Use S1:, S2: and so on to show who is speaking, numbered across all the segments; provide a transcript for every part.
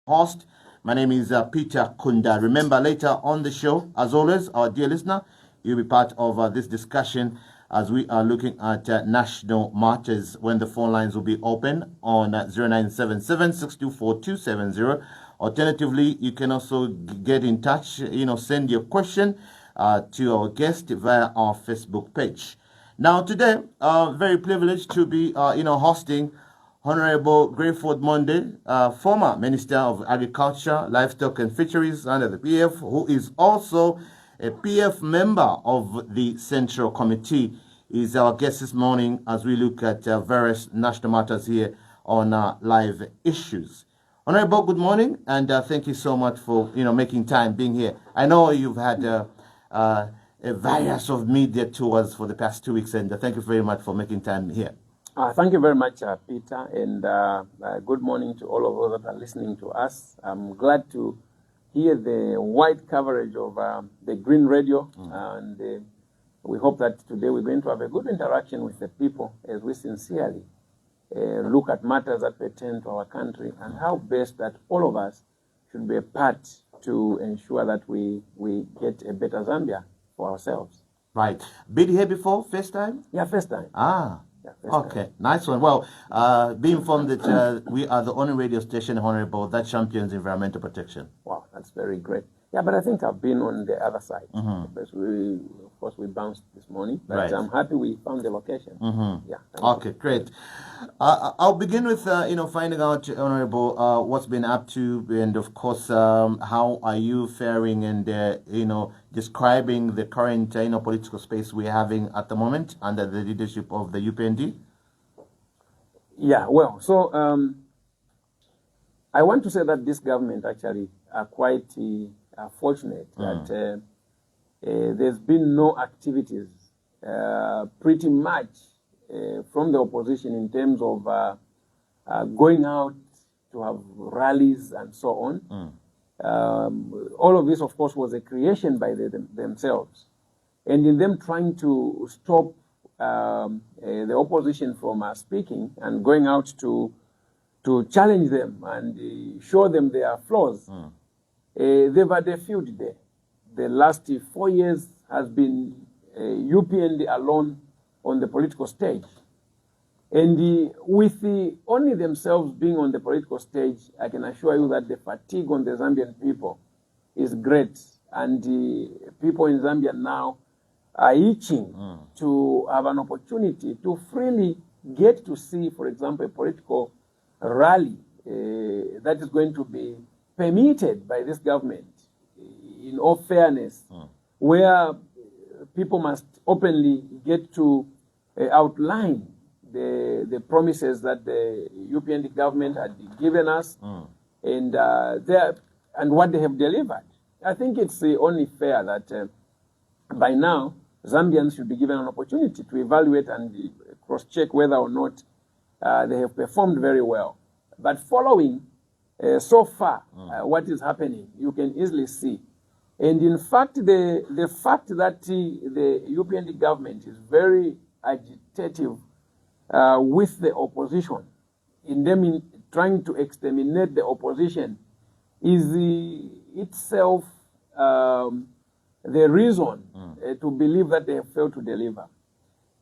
S1: host. My name is Peter Kunda. Remember, later on the show, as always, our dear listener, you'll be part of this discussion as we are looking at national matters when the phone lines will be open on 0977-624-270. Alternatively, you can also get in touch, send your question to our guest via our Facebook page. Now, today, very privileged to be, hosting Honorable Greyford Monde, former Minister of Agriculture, Livestock and Fisheries under the PF, who is also a PF member of the Central Committee, is our guest this morning as we look at various national matters here on Live Issues. Honorable, good morning, and thank you so much for making time being here. I know you've had a various of media tours for the past 2 weeks, and thank you very much for making time here.
S2: Thank you very much, Peter, and good morning to all of us that are listening to us. I'm glad to hear the wide coverage of the Green Radio, and we hope that today we're going to have a good interaction with the people as we sincerely look at matters that pertain to our country and how best that all of us should be a part to ensure that we get a better Zambia for ourselves.
S1: Right. Been here before? First time?
S2: Yeah, first time.
S1: Okay, nice one. Well, be informed that we are the only radio station, Honorable, that champions environmental protection.
S2: Wow, that's very great. Yeah, but I think I've been on the other side. Because of course, we bounced this morning, but right. I'm happy we found the location. Yeah.
S1: Okay, great. I'll begin with finding out, Honorable, what's been up to, and of course, how are you faring, and describing the current political space we're having at the moment under the leadership of the UPND.
S2: Yeah, well, so I want to say that this government actually are quite fortunate that there's been no activities pretty much from the opposition in terms of going out to have rallies and so on. All of this, of course, was a creation by themselves. And in them trying to stop the opposition from speaking and going out to challenge them and show them their flaws, they've had a field there. The last 4 years has been UPND alone on the political stage. And with only themselves being on the political stage, I can assure you that the fatigue on the Zambian people is great. And people in Zambia now are itching to have an opportunity to freely get to see, for example, a political rally that is going to be permitted by this government in all fairness, where people must openly get to outline the promises that the UPND government had given us and what they have delivered. I think it's only fair that by now Zambians should be given an opportunity to evaluate and cross-check whether or not they have performed very well. But following so far what is happening, you can easily see. And in fact, the fact that the UPND government is very agitative with the opposition, in them trying to exterminate the opposition, is itself the reason to believe that they have failed to deliver.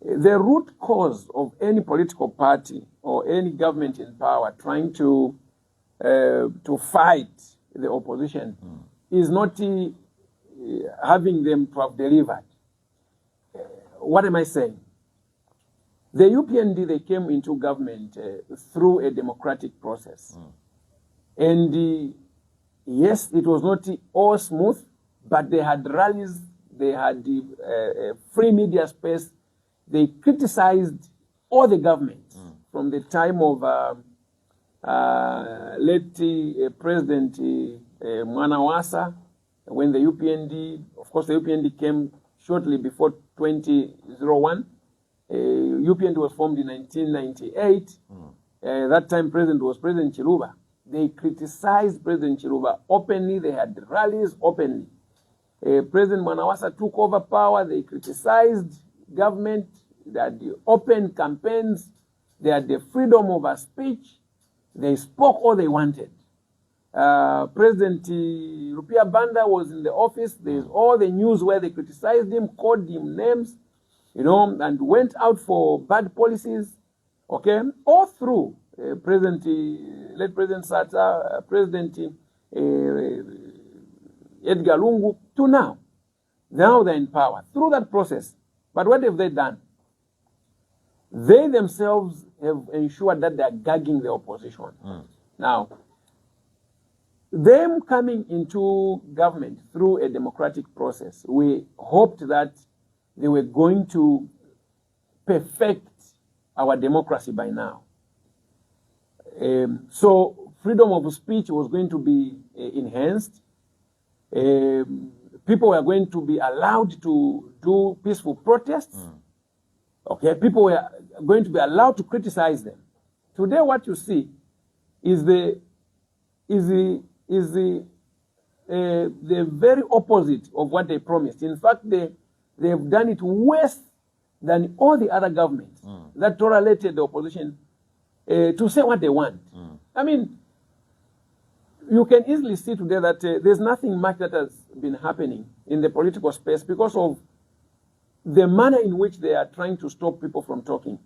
S2: The root cause of any political party or any government in power trying to fight the opposition is not having them to have delivered. What am I saying? The UPND, they came into government through a democratic process. And yes, it was not all smooth, but they had rallies, they had free media space. They criticized all the governments from the time of late President Mwanawasa, when the UPND, of course the UPND came shortly before 2001. UPND was formed in 1998. That time President was President Chiluba. They criticized President Chiluba openly. They had rallies openly. President Mwanawasa took over power. They criticized government. They had the open campaigns. They had the freedom of speech. They spoke all they wanted. President Rupia Banda was in the office. There's all the news where they criticized him, called him names, you know, and went out for bad policies, okay, all through late President Sata, President Edgar Lungu, to now. Now they're in power through that process. But what have they done? They themselves have ensured that they're gagging the opposition. Now, them coming into government through a democratic process, we hoped that they were going to perfect our democracy by now. So freedom of speech was going to be enhanced. People were going to be allowed to do peaceful protests. Okay, people were going to be allowed to criticize them. Today, what you see is the very opposite of what they promised. In fact, they've done it worse than all the other governments that tolerated the opposition to say what they want. I mean, you can easily see today that there's nothing much that has been happening in the political space because of the manner in which they are trying to stop people from talking.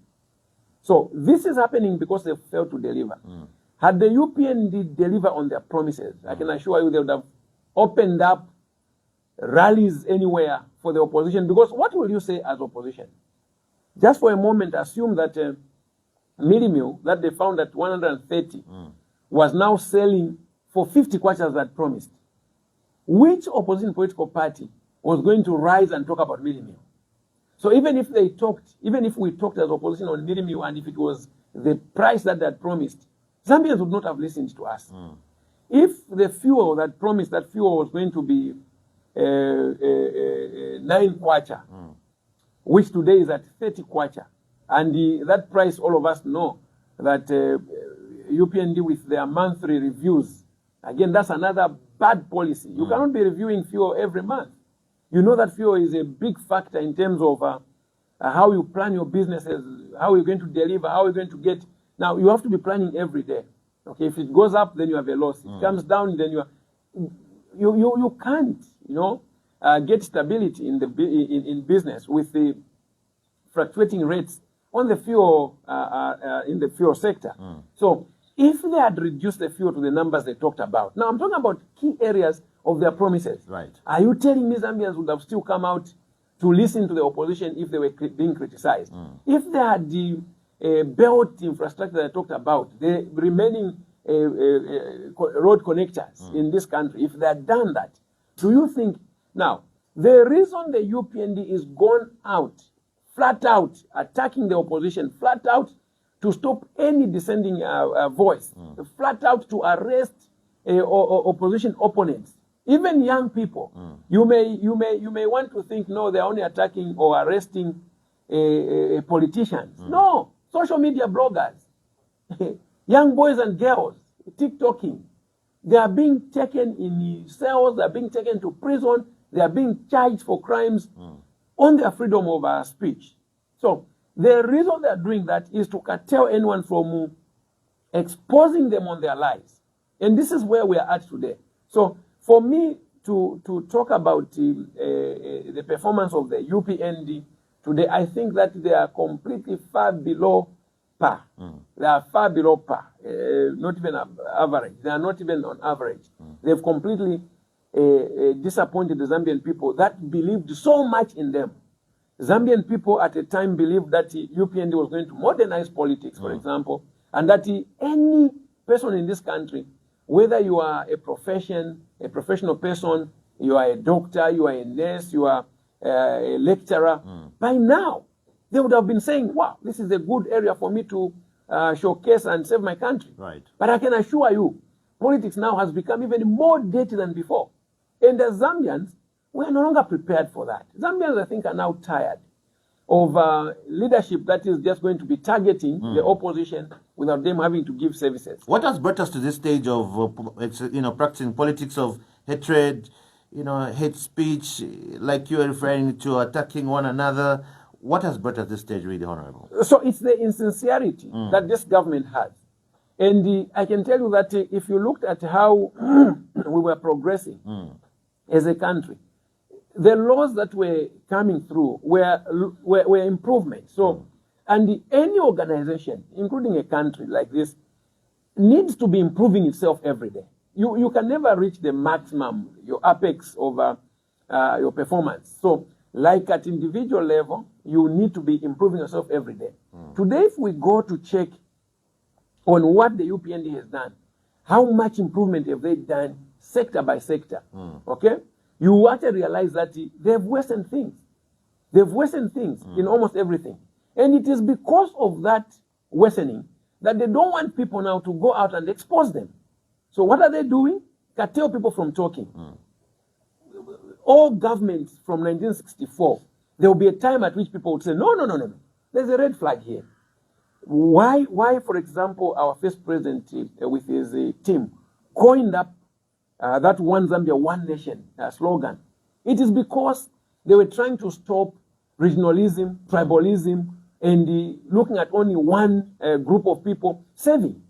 S2: So this is happening because they failed to deliver. Had the UPND delivered on their promises, I can assure you they would have opened up rallies anywhere for the opposition. Because what will you say as opposition? Just for a moment, assume that Milimil, that they found at 130, was now selling for 50 kwacha that promised. Which opposition political party was going to rise and talk about Milimil? So even if we talked as opposition on Milimil, and if it was the price that they had promised, Zambians would not have listened to us. If the fuel that promised that fuel was going to be 9 kwacha, which today is at 30 kwacha, and that price, all of us know that UPND with their monthly reviews, again, that's another bad policy. You cannot be reviewing fuel every month. You know that fuel is a big factor in terms of how you plan your businesses, how you're going to deliver, how you're going to get. Now, you have to be planning every day. Okay, if it goes up, then you have a loss. If it comes down, then you can't, you know, get stability in business with the fluctuating rates on the fuel in the fuel sector. So if they had reduced the fuel to the numbers they talked about, now I'm talking about key areas of their promises.
S1: Right.
S2: Are you telling me Zambians would have still come out to listen to the opposition if they were being criticized? If they had the built infrastructure that I talked about, the remaining road connectors in this country, if they had done that, do you think now the reason the UPND is gone out, flat out, attacking the opposition, flat out to stop any dissenting voice, flat out to arrest opposition opponents, even young people, you may want to think, no, they're only attacking or arresting politicians. No, social media bloggers, young boys and girls, TikToking, they are being taken in cells, they are being taken to prison, they are being charged for crimes on their freedom of speech. So the reason they are doing that is to curtail anyone from exposing them on their lies. And this is where we are at today. So for me to talk about the performance of the UPND today, I think that they are completely far below par. They are far below par, not even average. They are not even on average. They've completely disappointed the Zambian people that believed so much in them. Zambian people at a time believed that UPND was going to modernize politics, for example, and that any person in this country, whether you are a professional person, you are a doctor, you are a nurse, you are a lecturer, by now they would have been saying, wow, this is a good area for me to showcase and save my country.
S1: Right.
S2: But I can assure you, politics now has become even more dirty than before. And as Zambians, we are no longer prepared for that. Zambians, I think, are now tired of leadership that is just going to be targeting the opposition without them having to give services.
S1: What has brought us to this stage of, practicing politics of hatred, hate speech, like you are referring to, attacking one another? What has brought us to this stage, really, Honorable?
S2: So it's the insincerity that this government has. And I can tell you that if you looked at how we were progressing as a country, the laws that were coming through were improvements. So, and any organization, including a country like this, needs to be improving itself every day. You can never reach the maximum, your apex of your performance. So, like at individual level, you need to be improving yourself every day. Today, if we go to check on what the UPND has done, how much improvement have they done sector by sector, okay? You actually realize that they've worsened things. They've worsened things in almost everything. And it is because of that worsening that they don't want people now to go out and expose them. So what are they doing? Curtail people from talking. All governments from 1964, there will be a time at which people would say, no, there's a red flag here. Why, for example, our first president with his team coined up that One Zambia, One Nation slogan? It is because they were trying to stop regionalism, tribalism, and looking at only one group of people serving.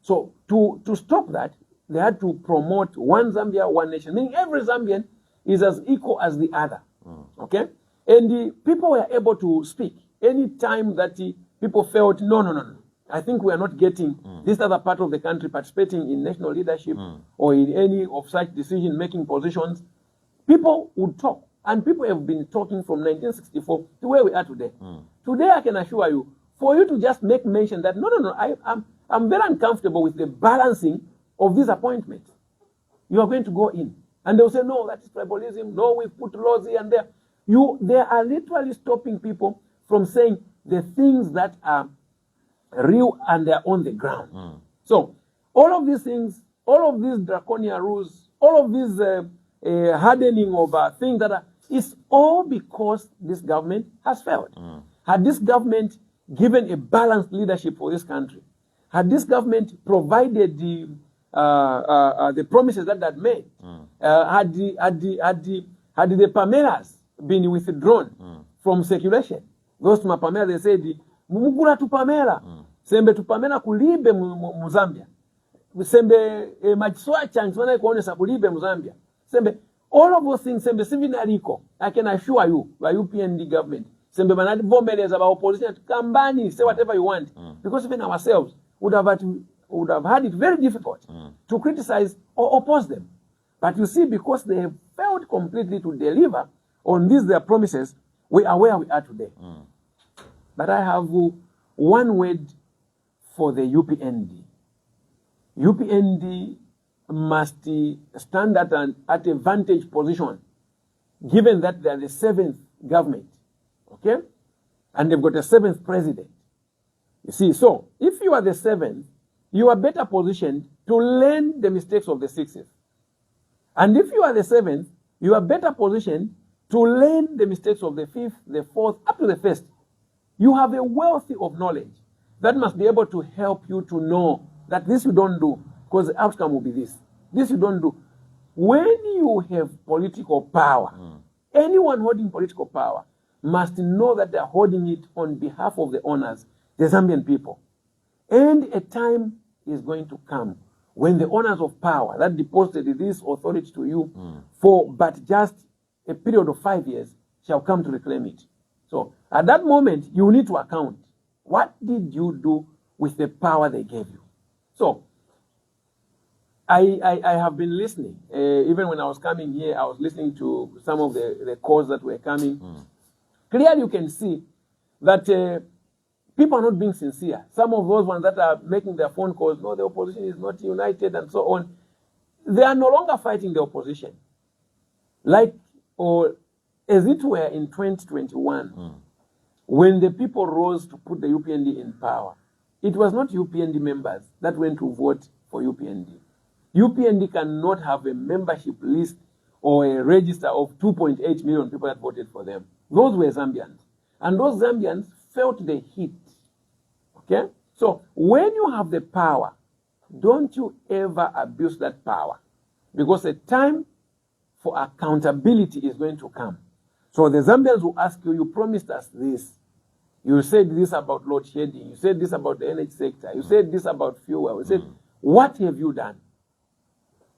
S2: So to stop that, they had to promote One Zambia, One Nation, meaning every Zambian is as equal as the other. Okay? And the people were able to speak any time that people felt, no, I think we are not getting this other part of the country participating in national leadership or in any of such decision-making positions. People would talk. And people have been talking from 1964 to where we are today. Today, I can assure you, for you to just make mention that, no, I'm very uncomfortable with the balancing of these appointments. You are going to go in. And they'll say, no, that is tribalism. No, we put laws here and there. They are literally stopping people from saying the things that are real and they're on the ground. So all of these things, all of these draconian rules, all of these hardening of things that are, it's all because this government has failed. Had this government given a balanced leadership for this country, had this government provided the promises that that made, had the Pamelas been withdrawn from circulation, those Pamela, they said, mumugula tu Pamela, sembe tu Pamela kulibe mu Zambia, sembe majiswa chance wana kuonesa kulibe mu Zambia, sembe all of those things, sembe sivinariko, I can assure you, by UPND government, sembe manadi vombeleza about opposition, kambani, say whatever you want, because even ourselves would have had it very difficult to criticize or oppose them. But you see, because they have failed completely to deliver on these their promises, we are where we are today. But I have one word for the UPND. UPND must stand at a vantage position, given that they are the 7th government, okay? And they've got a 7th president. You see, so if you are the 7th, you are better positioned to learn the mistakes of the 6th. And if you are the 7th, you are better positioned to learn the mistakes of the 5th, the 4th, up to the 1st. You have a wealth of knowledge that must be able to help you to know that this you don't do, because the outcome will be this. This you don't do. When you have political power, anyone holding political power must know that they're holding it on behalf of the owners, the Zambian people. And a time is going to come when the owners of power that deposited this authority to you for but just a period of 5 years shall come to reclaim it. So at that moment, you need to account. What did you do with the power they gave you? So I have been listening. Even when I was coming here, I was listening to some of the calls that were coming. Clearly, you can see that people are not being sincere. Some of those ones that are making their phone calls, no, the opposition is not united and so on. They are no longer fighting the opposition. Like, or as it were in 2021, when the people rose to put the UPND in power, it was not UPND members that went to vote for UPND. UPND cannot have a membership list or a register of 2.8 million people that voted for them. Those were Zambians. And those Zambians felt the heat. Okay? So when you have the power, don't you ever abuse that power. Because a time for accountability is going to come. So the Zambians will ask you, you promised us this. You said this about load shedding. You said this about the energy sector. You said this about fuel. You said, what have you done?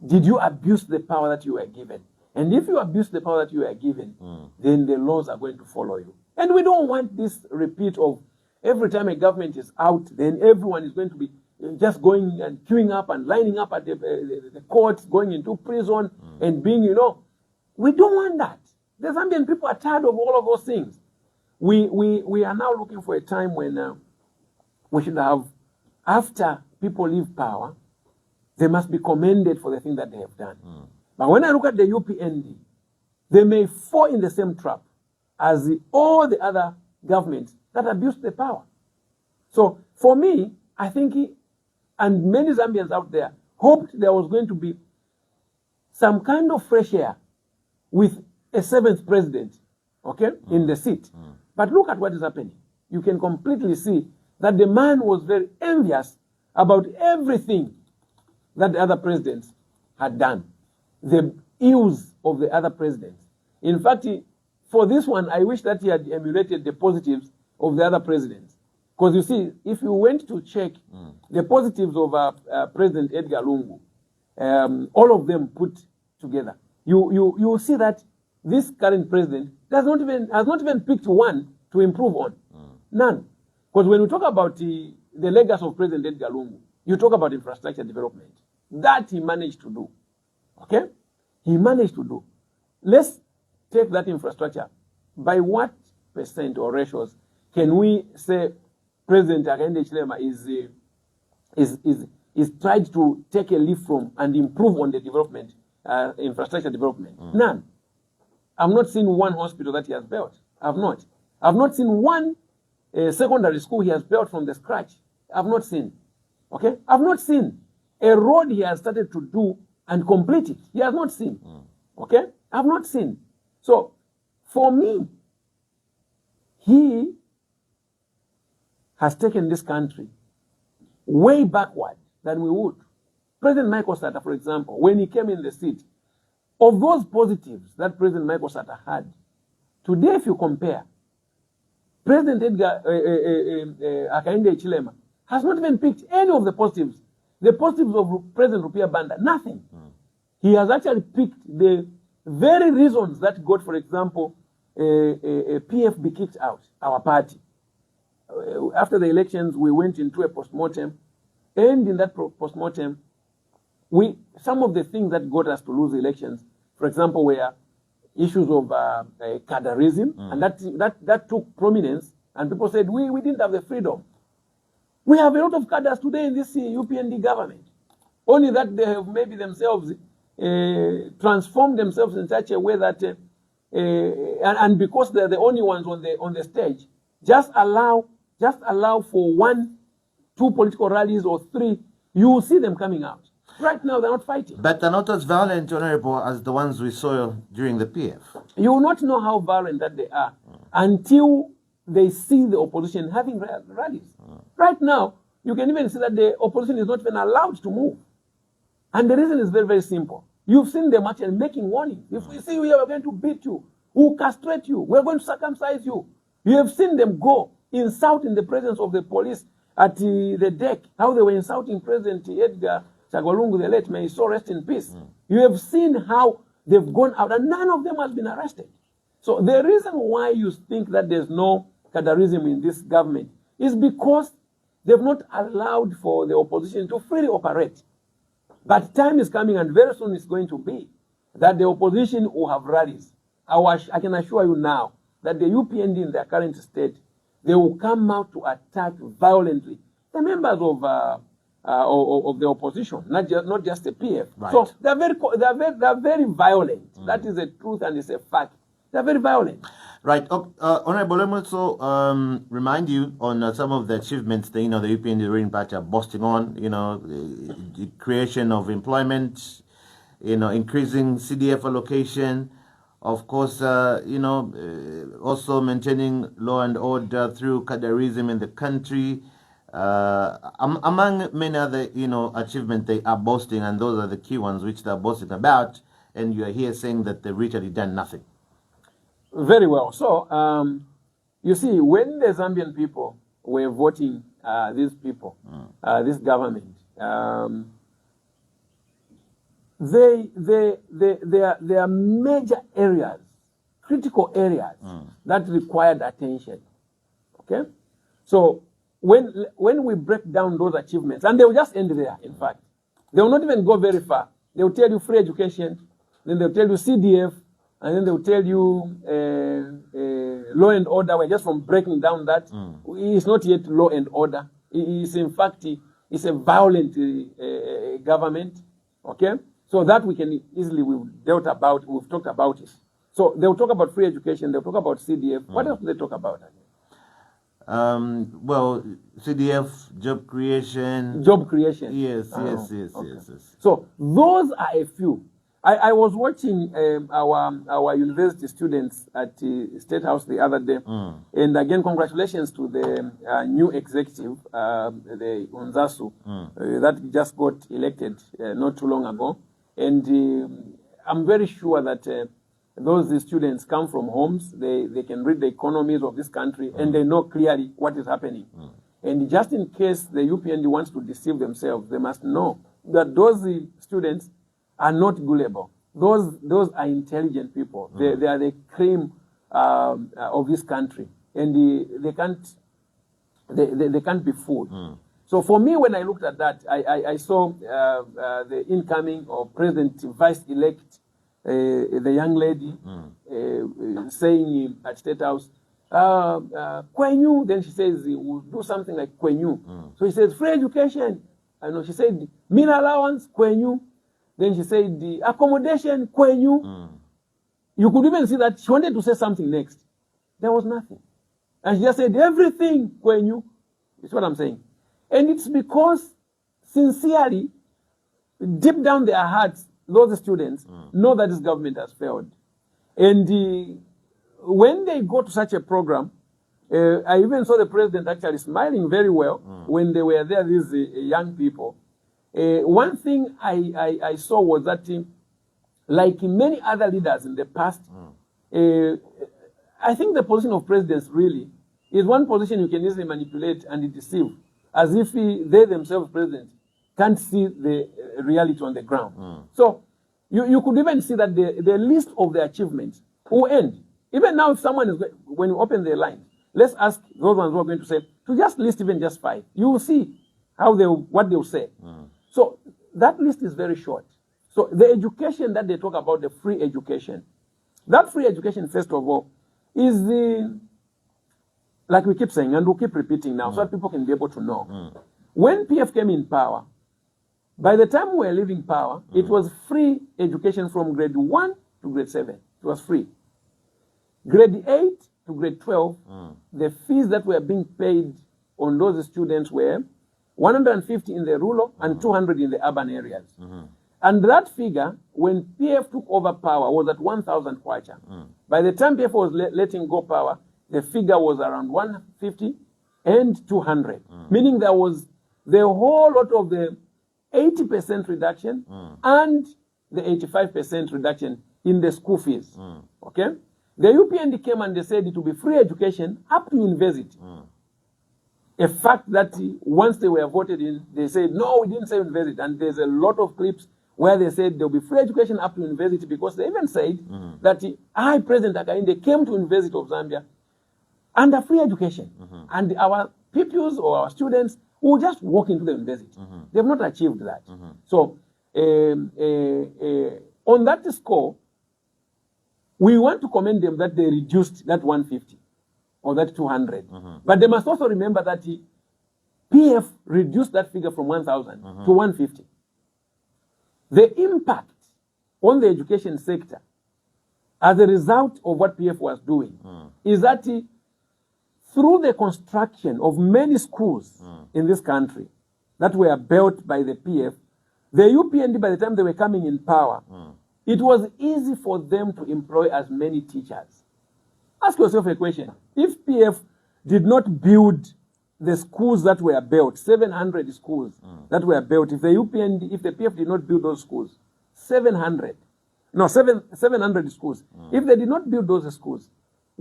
S2: Did you abuse the power that you were given? And if you abuse the power that you were given, then the laws are going to follow you. And we don't want this repeat of every time a government is out, then everyone is going to be just going and queuing up and lining up at the courts, going into prison and being, we don't want that. The Zambian people are tired of all of those things. We are now looking for a time when we should have, after people leave power, they must be commended for the thing that they have done. But when I look at the UPND, they may fall in the same trap as all the other governments that abused the power. So for me, I think, and many Zambians out there, hoped there was going to be some kind of fresh air with a seventh president, okay, in the seat. But look at what is happening. You can completely see that the man was very envious about everything that the other presidents had done, the ills of the other presidents. In fact, for this one, I wish that he had emulated the positives of the other presidents. Because you see, if you went to check the positives of President Edgar Lungu, all of them put together, you will see that this current president has not even picked one to improve on. None. Because when we talk about the legacy of President Edgar Lungu, you talk about infrastructure development. That he managed to do. Okay? He managed to do. Let's take that infrastructure. By what percent or ratios can we say President Hakainde Hichilema is tried to take a leaf from and improve on the development, infrastructure development? None. I've not seen one hospital that he has built. I've not. I've not seen one secondary school he has built from the scratch. I've not seen. Okay? I've not seen a road he has started to do and complete it. He has not seen. Okay? I've not seen. So, for me, he has taken this country way backward than we would. President Michael Sata, for example, when he came in the seat, of those positives that President Michael Sata had, today if you compare, President Edgar Hakainde Hichilema has not even picked any of the positives. The positives of President Rupiah Banda, nothing. He has actually picked the very reasons that got, for example, PF be kicked out, our party. After the elections, we went into a postmortem, and in that postmortem, some of the things that got us to lose the elections, for example, were issues of cadreism, and that took prominence, and people said, we didn't have the freedom. We have a lot of cadres today in this UPND government. Only that they have maybe themselves transformed themselves in such a way that, and because they're the only ones on the stage, just allow for 1, 2 political rallies or 3, you will see them coming out. Right now, they're not fighting.
S1: But they're not as violent, Honorable, as the ones we saw during the PF.
S2: You will not know how violent that they are until they see the opposition having rallies. Right now, you can even see that the opposition is not even allowed to move. And the reason is very, very simple. You've seen them actually making warnings. If we see you, we are going to beat you. We'll castrate you. We're going to circumcise you. You have seen them go, insult in the presence of the police at the deck, how they were insulting President Edgar Chagolungu, the late, may his soul rest in peace. You have seen how they've gone out, and none of them has been arrested. So the reason why you think that there's no cadreism in this government is because they've not allowed for the opposition to freely operate. But time is coming, and very soon it's going to be, that the opposition will have rallies. I can assure you now that the UPND in their current state, they will come out to attack violently the members of the opposition, not just the PF.
S1: Right.
S2: So they're very violent. That is a truth and it's a fact. They're very violent.
S1: Right. Honorable, let me also remind you on some of the achievements that, the UPND ruling party are boasting on, the creation of employment, increasing CDF allocation, of course, also maintaining law and order through cadreism in the country, among many other, achievements they are boasting, and those are the key ones which they are boasting about, and you are here saying that they've literally done nothing.
S2: Very well. So, you see, when the Zambian people were voting these people, this government, there are major areas, critical areas that required attention. Okay, so when we break down those achievements, and they will just end there. In fact, they will not even go very far. They will tell you free education, then they will tell you CDF, and then they will tell you law and order. We're just from breaking down that. It's not yet law and order. It's in fact, it's a violent government. Okay, so that we can easily, we've talked about it. So they'll talk about free education, they'll talk about CDF. What else do they talk about?
S1: Well, CDF, job creation.
S2: Job creation.
S1: Yes.
S2: So those are a few. I was watching our university students at the State House the other day. And again, congratulations to the new executive, the Unzasu, that just got elected not too long ago. And I'm very sure that those students come from homes, they can read the economies of this country, and they know clearly what is happening. And just in case the UPND wants to deceive themselves, they must know that those students are not gullible. Those are intelligent people. They are the cream of this country, and they can't be fooled. So for me, when I looked at that, I saw the incoming or present vice-elect, the young lady saying at State House, Kwenyu, then she says, we'll do something like Kwenyu. So he says, free education. I know she said, meal allowance, Kwenyu. Then she said, the accommodation, Kwenyu. You could even see that she wanted to say something next. There was nothing. And she just said, everything, Kwenyu. That's what I'm saying. And it's because, sincerely, deep down their hearts, those students know that this government has failed. And when they go to such a program, I even saw the president actually smiling very well when they were there, these young people. One thing I saw was that, like many other leaders in the past, I think the position of presidents really is one position you can easily manipulate and deceive, as if they themselves, presidents, can't see the reality on the ground. So you could even see that the list of the achievements will end. Even now, if someone is, when you open their line, let's ask those ones who are going to say, to just list even just 5. You will see what they will say. So that list is very short. So the education that they talk about, the free education, that free education, first of all, is like we keep saying, and we'll keep repeating now, so that people can be able to know. When PF came in power, by the time we were leaving power, it was free education from grade 1 to grade 7. It was free. Grade 8 to grade 12, the fees that were being paid on those students were 150 in the rural and 200 in the urban areas. And that figure, when PF took over power, was at 1,000 kwacha. By the time PF was letting go power, the figure was around 150 and 200. Meaning there was the whole lot of the 80% reduction and the 85% reduction in the school fees. Okay? The UPND came and they said it will be free education up to university. A fact that once they were voted in, they said, no, we didn't say university. And there's a lot of clips where they said there will be free education up to university, because they even said that I, President Hakainde, came to University of Zambia under free education. And our pupils or our students will just walk into the university. They've not achieved that. So on that score, we want to commend them that they reduced that 150 or that 200. But they must also remember that PF reduced that figure from 1,000 to 150. The impact on the education sector as a result of what PF was doing is that through the construction of many schools in this country that were built by the PF, the UPND, by the time they were coming in power, it was easy for them to employ as many teachers. Ask yourself a question. If PF did not build the schools that were built, 700 schools that were built, if the UPND, if the PF did not build those schools, 700 schools, if they did not build those schools,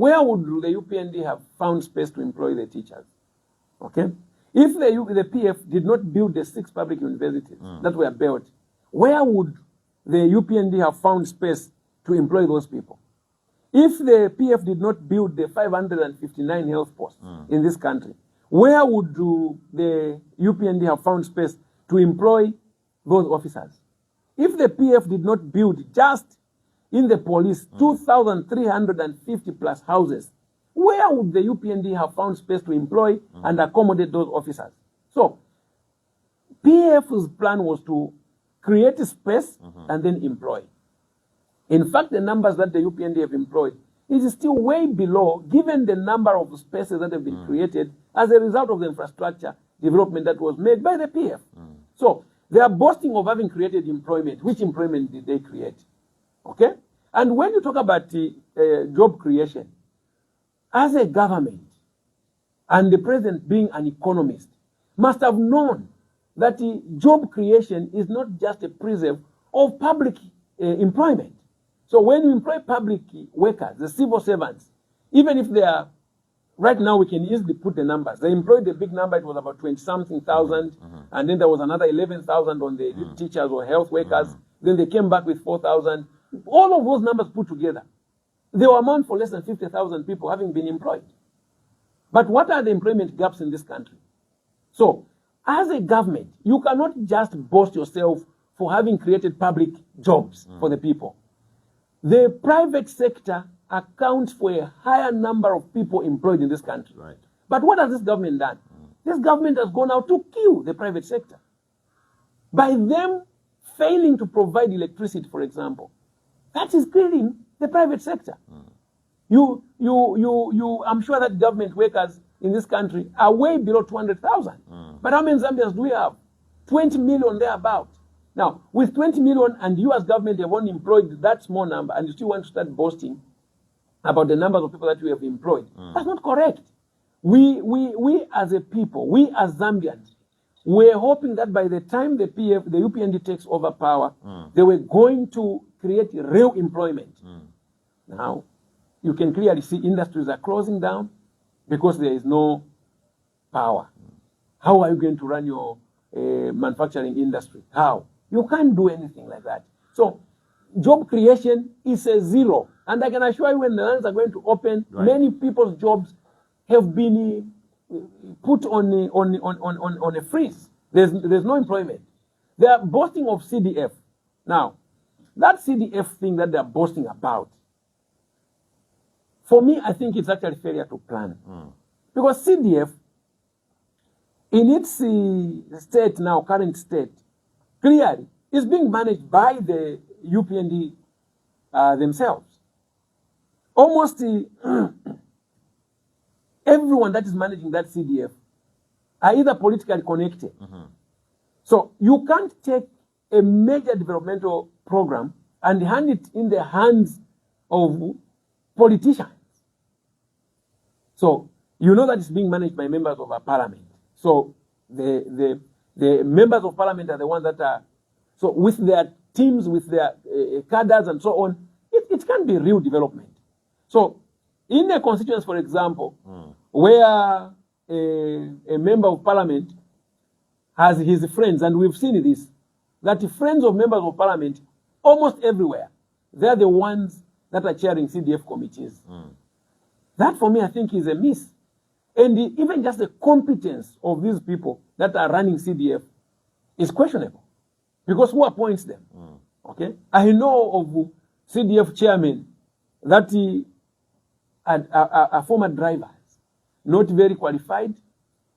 S2: where would the UPND have found space to employ the teachers? Okay? If the PF did not build the 6 public universities that were built, where would the UPND have found space to employ those people? If the PF did not build the 559 health posts in this country, where would the UPND have found space to employ those officers? If the PF did not build just in the police 2,350 plus houses, where would the UPND have found space to employ and accommodate those officers? So, PF's plan was to create a space and then employ. In fact, the numbers that the UPND have employed is still way below, given the number of spaces that have been created as a result of the infrastructure development that was made by the PF. So, they are boasting of having created employment. Which employment did they create? Okay? And when you talk about job creation, as a government, and the president being an economist, must have known that job creation is not just a preserve of public employment. So when you employ public workers, the civil servants, even if they are, right now we can easily put the numbers. They employed a big number, it was about 20-something thousand, and then there was another 11,000 on the teachers or health workers. Then they came back with 4,000. All of those numbers put together, they were amount for less than 50,000 people having been employed. But what are the employment gaps in this country? So, as a government, you cannot just boast yourself for having created public jobs for the people. The private sector accounts for a higher number of people employed in this country.
S1: Right.
S2: But what has this government done? This government has gone out to kill the private sector. By them failing to provide electricity, for example, that is killing the private sector. I'm sure that government workers in this country are way below 200,000. But how many Zambians do we have? 20 million thereabout. Now, with 20 million and you as government have only employed that small number and you still want to start boasting about the numbers of people that you have employed, that's not correct. We as a people, we as Zambians, we're hoping that by the time the UPND takes over power, they were going to create real employment. Now, you can clearly see industries are closing down because there is no power. How are you going to run your manufacturing industry? How? You can't do anything like that. So, job creation is a zero. And I can assure you when the lands are going to open, many people's jobs have been put on a freeze. There's no employment. They are boasting of CDF. Now, that CDF thing that they're boasting about, for me, I think it's actually failure to plan. Because CDF, in its state now, current state, clearly is being managed by the UPND themselves. Almost everyone that is managing that CDF are either politically connected. So you can't take a major developmental program and hand it in the hands of politicians. So you know that it's being managed by members of our parliament. So the members of parliament are the ones that are, so with their teams, with their cadres and so on, it can be real development. So in a constituency, for example, where a member of parliament has his friends, and we've seen this, that the friends of members of parliament, almost everywhere, they're the ones that are chairing CDF committees. That, for me, I think is a miss. And even just the competence of these people that are running CDF is questionable. Because who appoints them? Okay? I know of CDF chairmen that are former drivers, not very qualified,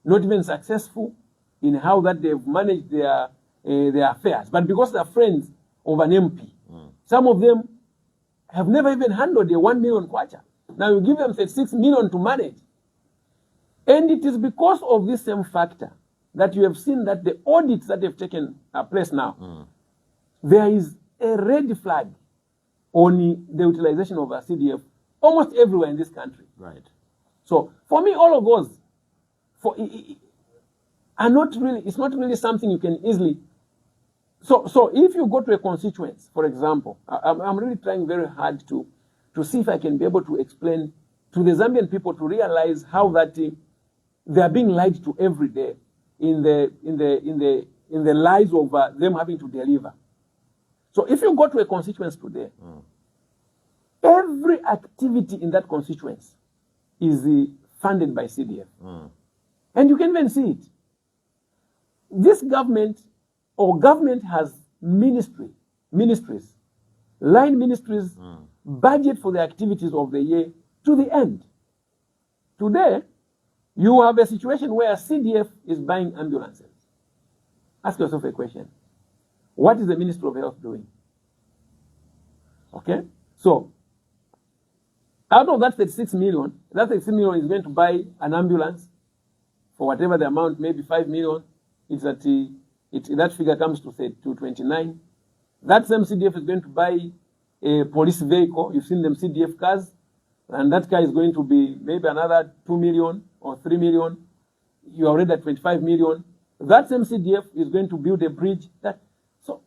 S2: not even successful in how that they've managed their affairs. But because they're friends of an MP, some of them have never even handled a 1 million kwacha. Now you give them 36 million to manage. And it is because of this same factor that you have seen that the audits that have taken place now, there is a red flag on the utilization of a CDF almost everywhere in this country.
S1: Right.
S2: So for me, all of those are not really, it's not really something you can easily. So if you go to a constituency, for example, I'm really trying very hard to see if I can be able to explain to the Zambian people to realize how that they are being lied to every day in the lies of them having to deliver. So if you go to a constituency today, every activity in that constituency is funded by CDF. And you can even see it. This government has ministries, line ministries, budget for the activities of the year to the end. Today, you have a situation where CDF is buying ambulances. Ask yourself a question. What is the Ministry of Health doing? Okay? So, out of that 36 million, that 36 million is going to buy an ambulance for whatever the amount, maybe 5 million. It's that that figure comes to 29. That same CDF is going to buy a police vehicle. You've seen them CDF cars. And that car is going to be maybe another 2 million or 3 million. You are already at 25 million. That same CDF is going to build a bridge. So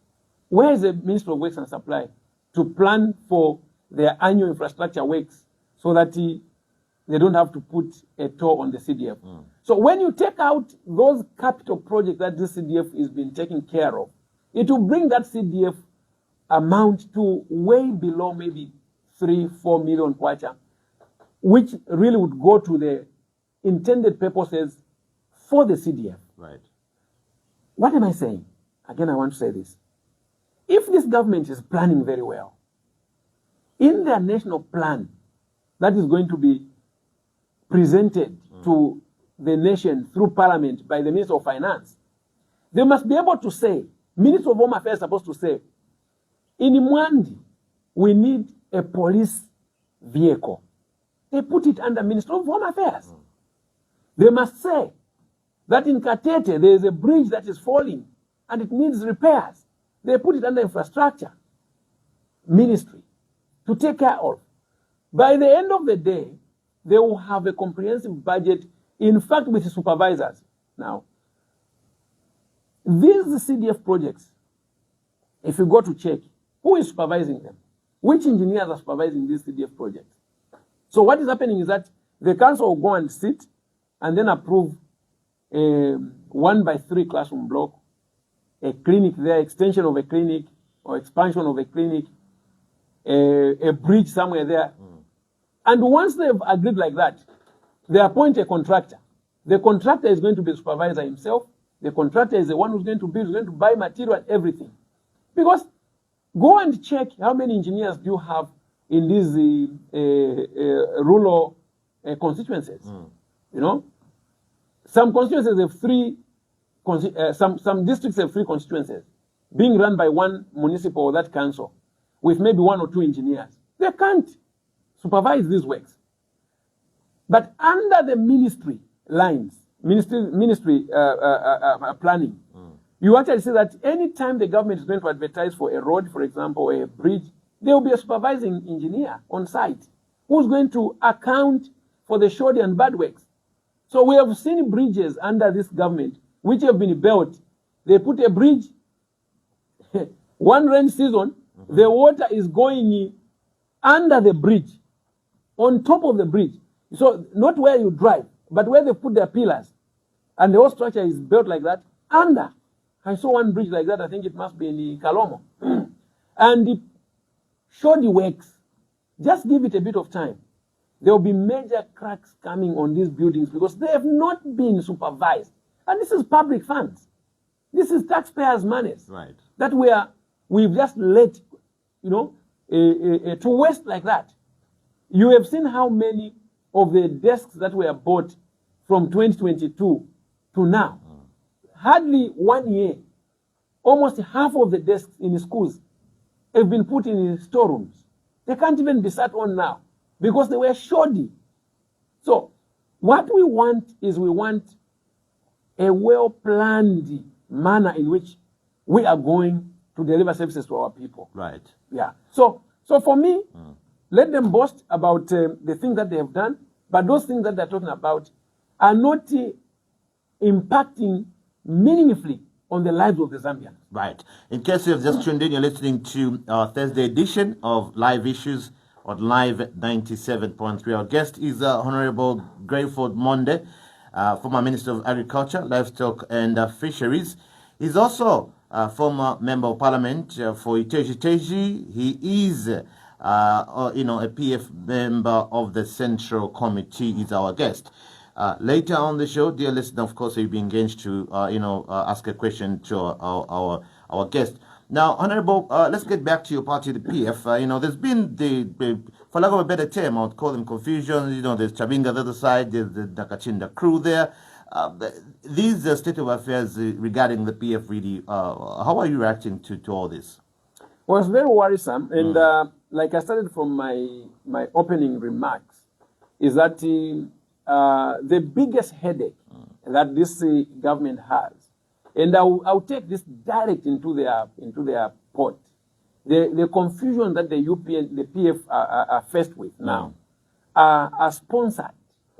S2: where is the Ministry of Works and Supply to plan for their annual infrastructure works so that they don't have to put a toll on the CDF? So when you take out those capital projects that this CDF is being taken care of, it will bring that CDF amount to way below maybe 3-4 million kwacha, which really would go to the intended purposes for the CDF.
S1: Right.
S2: What am I saying? Again, I want to say this. If this government is planning very well, in their national plan that is going to be presented to the nation through Parliament by the Minister of Finance, they must be able to say, Minister of Home Affairs is supposed to say, in Mwandi, we need a police vehicle. They put it under Minister of Home Affairs. They must say that in Katete, there is a bridge that is falling and it needs repairs. They put it under infrastructure ministry to take care of. By the end of the day, they will have a comprehensive budget, in fact, with the supervisors. Now, these CDF projects, if you go to check, who is supervising them? Which engineers are supervising these CDF projects? So what is happening is that the council will go and sit and then approve a 1x3 classroom block, a clinic there, extension of a clinic or expansion of a clinic, a bridge somewhere there. And once they've agreed like that, they appoint a contractor. The contractor is going to be the supervisor himself. The contractor is the one who's going to build, who's going to buy material and everything. Because go and check how many engineers do you have in these rural constituencies. You know, some constituencies have three, some districts have 3 constituencies being run by one municipal or that council with maybe 1 or 2 engineers. They can't supervise these works. But under the ministry lines, ministry planning, you actually see that any time the government is going to advertise for a road, for example, or a bridge, there will be a supervising engineer on site who's going to account for the shoddy and bad works. So we have seen bridges under this government which have been built. They put a bridge, one rain season, the water is going under the bridge, on top of the bridge. So not where you drive, but where they put their pillars. And the whole structure is built like that, under. I saw one bridge like that, I think it must be in Kalomo. And the shoddy works, just give it a bit of time. There will be major cracks coming on these buildings because they have not been supervised. And this is public funds. This is taxpayers' money.
S1: Right.
S2: That we've just let, you know, to waste like that. You have seen how many of the desks that were bought from 2022 to now. Hardly 1 year. Almost half of the desks in schools have been put in storerooms. They can't even be sat on now because they were shoddy. So what we want is we want a well-planned manner in which we are going to deliver services to our people.
S1: Right.
S2: Yeah. So for me, let them boast about the things that they have done, but those things that they're talking about are not impacting meaningfully on the lives of the Zambians.
S1: Right. In case you have just tuned in, you're listening to our Thursday edition of Live Issues on Live 97.3. Our guest is Honorable Greyford Monde, former Minister of Agriculture, Livestock and Fisheries. He's also a former Member of Parliament for Iteji. He is, a PF member of the Central Committee. Is our guest. Later on the show, dear listener, of course, you'll be engaged to, ask a question to our guest. Now, Honorable, let's get back to your party, the PF. There's been the, for lack of a better term, I would call them confusion. There's Chabinga the other side, there's the Nakachinda crew there. These state of affairs regarding the PF, really, how are you reacting to all this?
S2: Well, it's very worrisome. And like I started from my opening remarks, is that the biggest headache that this government has, and I'll take this direct into their pot. The confusion that the PF are faced with now are sponsored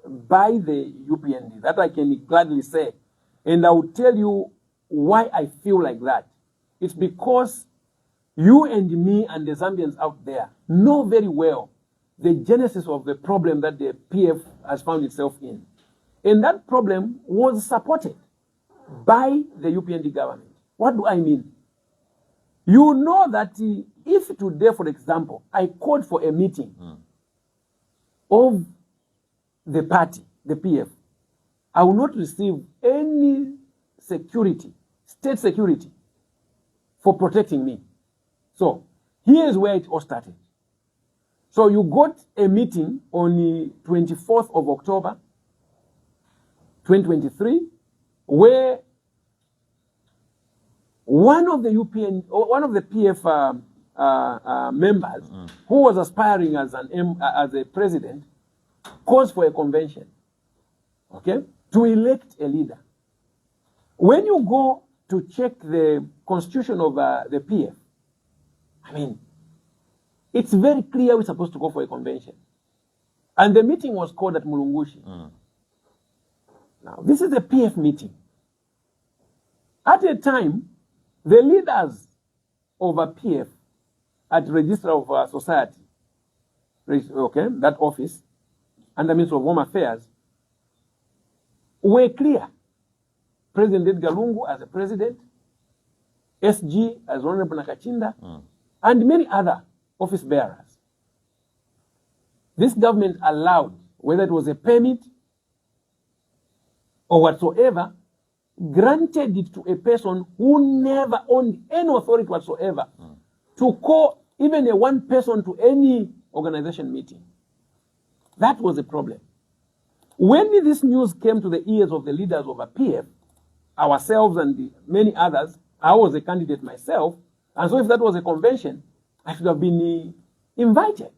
S2: by the UPND. That I can gladly say. And I will tell you why I feel like that. It's because you and me and the Zambians out there know very well the genesis of the problem that the PF has found itself in. And that problem was supported by the UPND government. What do I mean? You know that if today, for example, I called for a meeting of the party, the PF, I will not receive any security, state security, for protecting me. So here's where it all started. So you got a meeting on the 24th of October, 2023, where one of the PF members who was aspiring as a president calls for a convention, okay, to elect a leader. When you go to check the constitution of the PF, I mean, it's very clear we're supposed to go for a convention. And the meeting was called at Mulungushi. Now, this is a PF meeting. At a time, the leaders of a PF at Register of Society, okay, that office, and the Minister of Home Affairs, were clear. President Edgar Lungu as a president, SG as Honorable Nakachinda, and many other office bearers. This government allowed, whether it was a permit or whatsoever, granted it to a person who never owned any authority whatsoever to call even a one person to any organization meeting. That was the problem. When this news came to the ears of the leaders of a PF, ourselves and the many others, I was a candidate myself, and so if that was a convention, I should have been invited.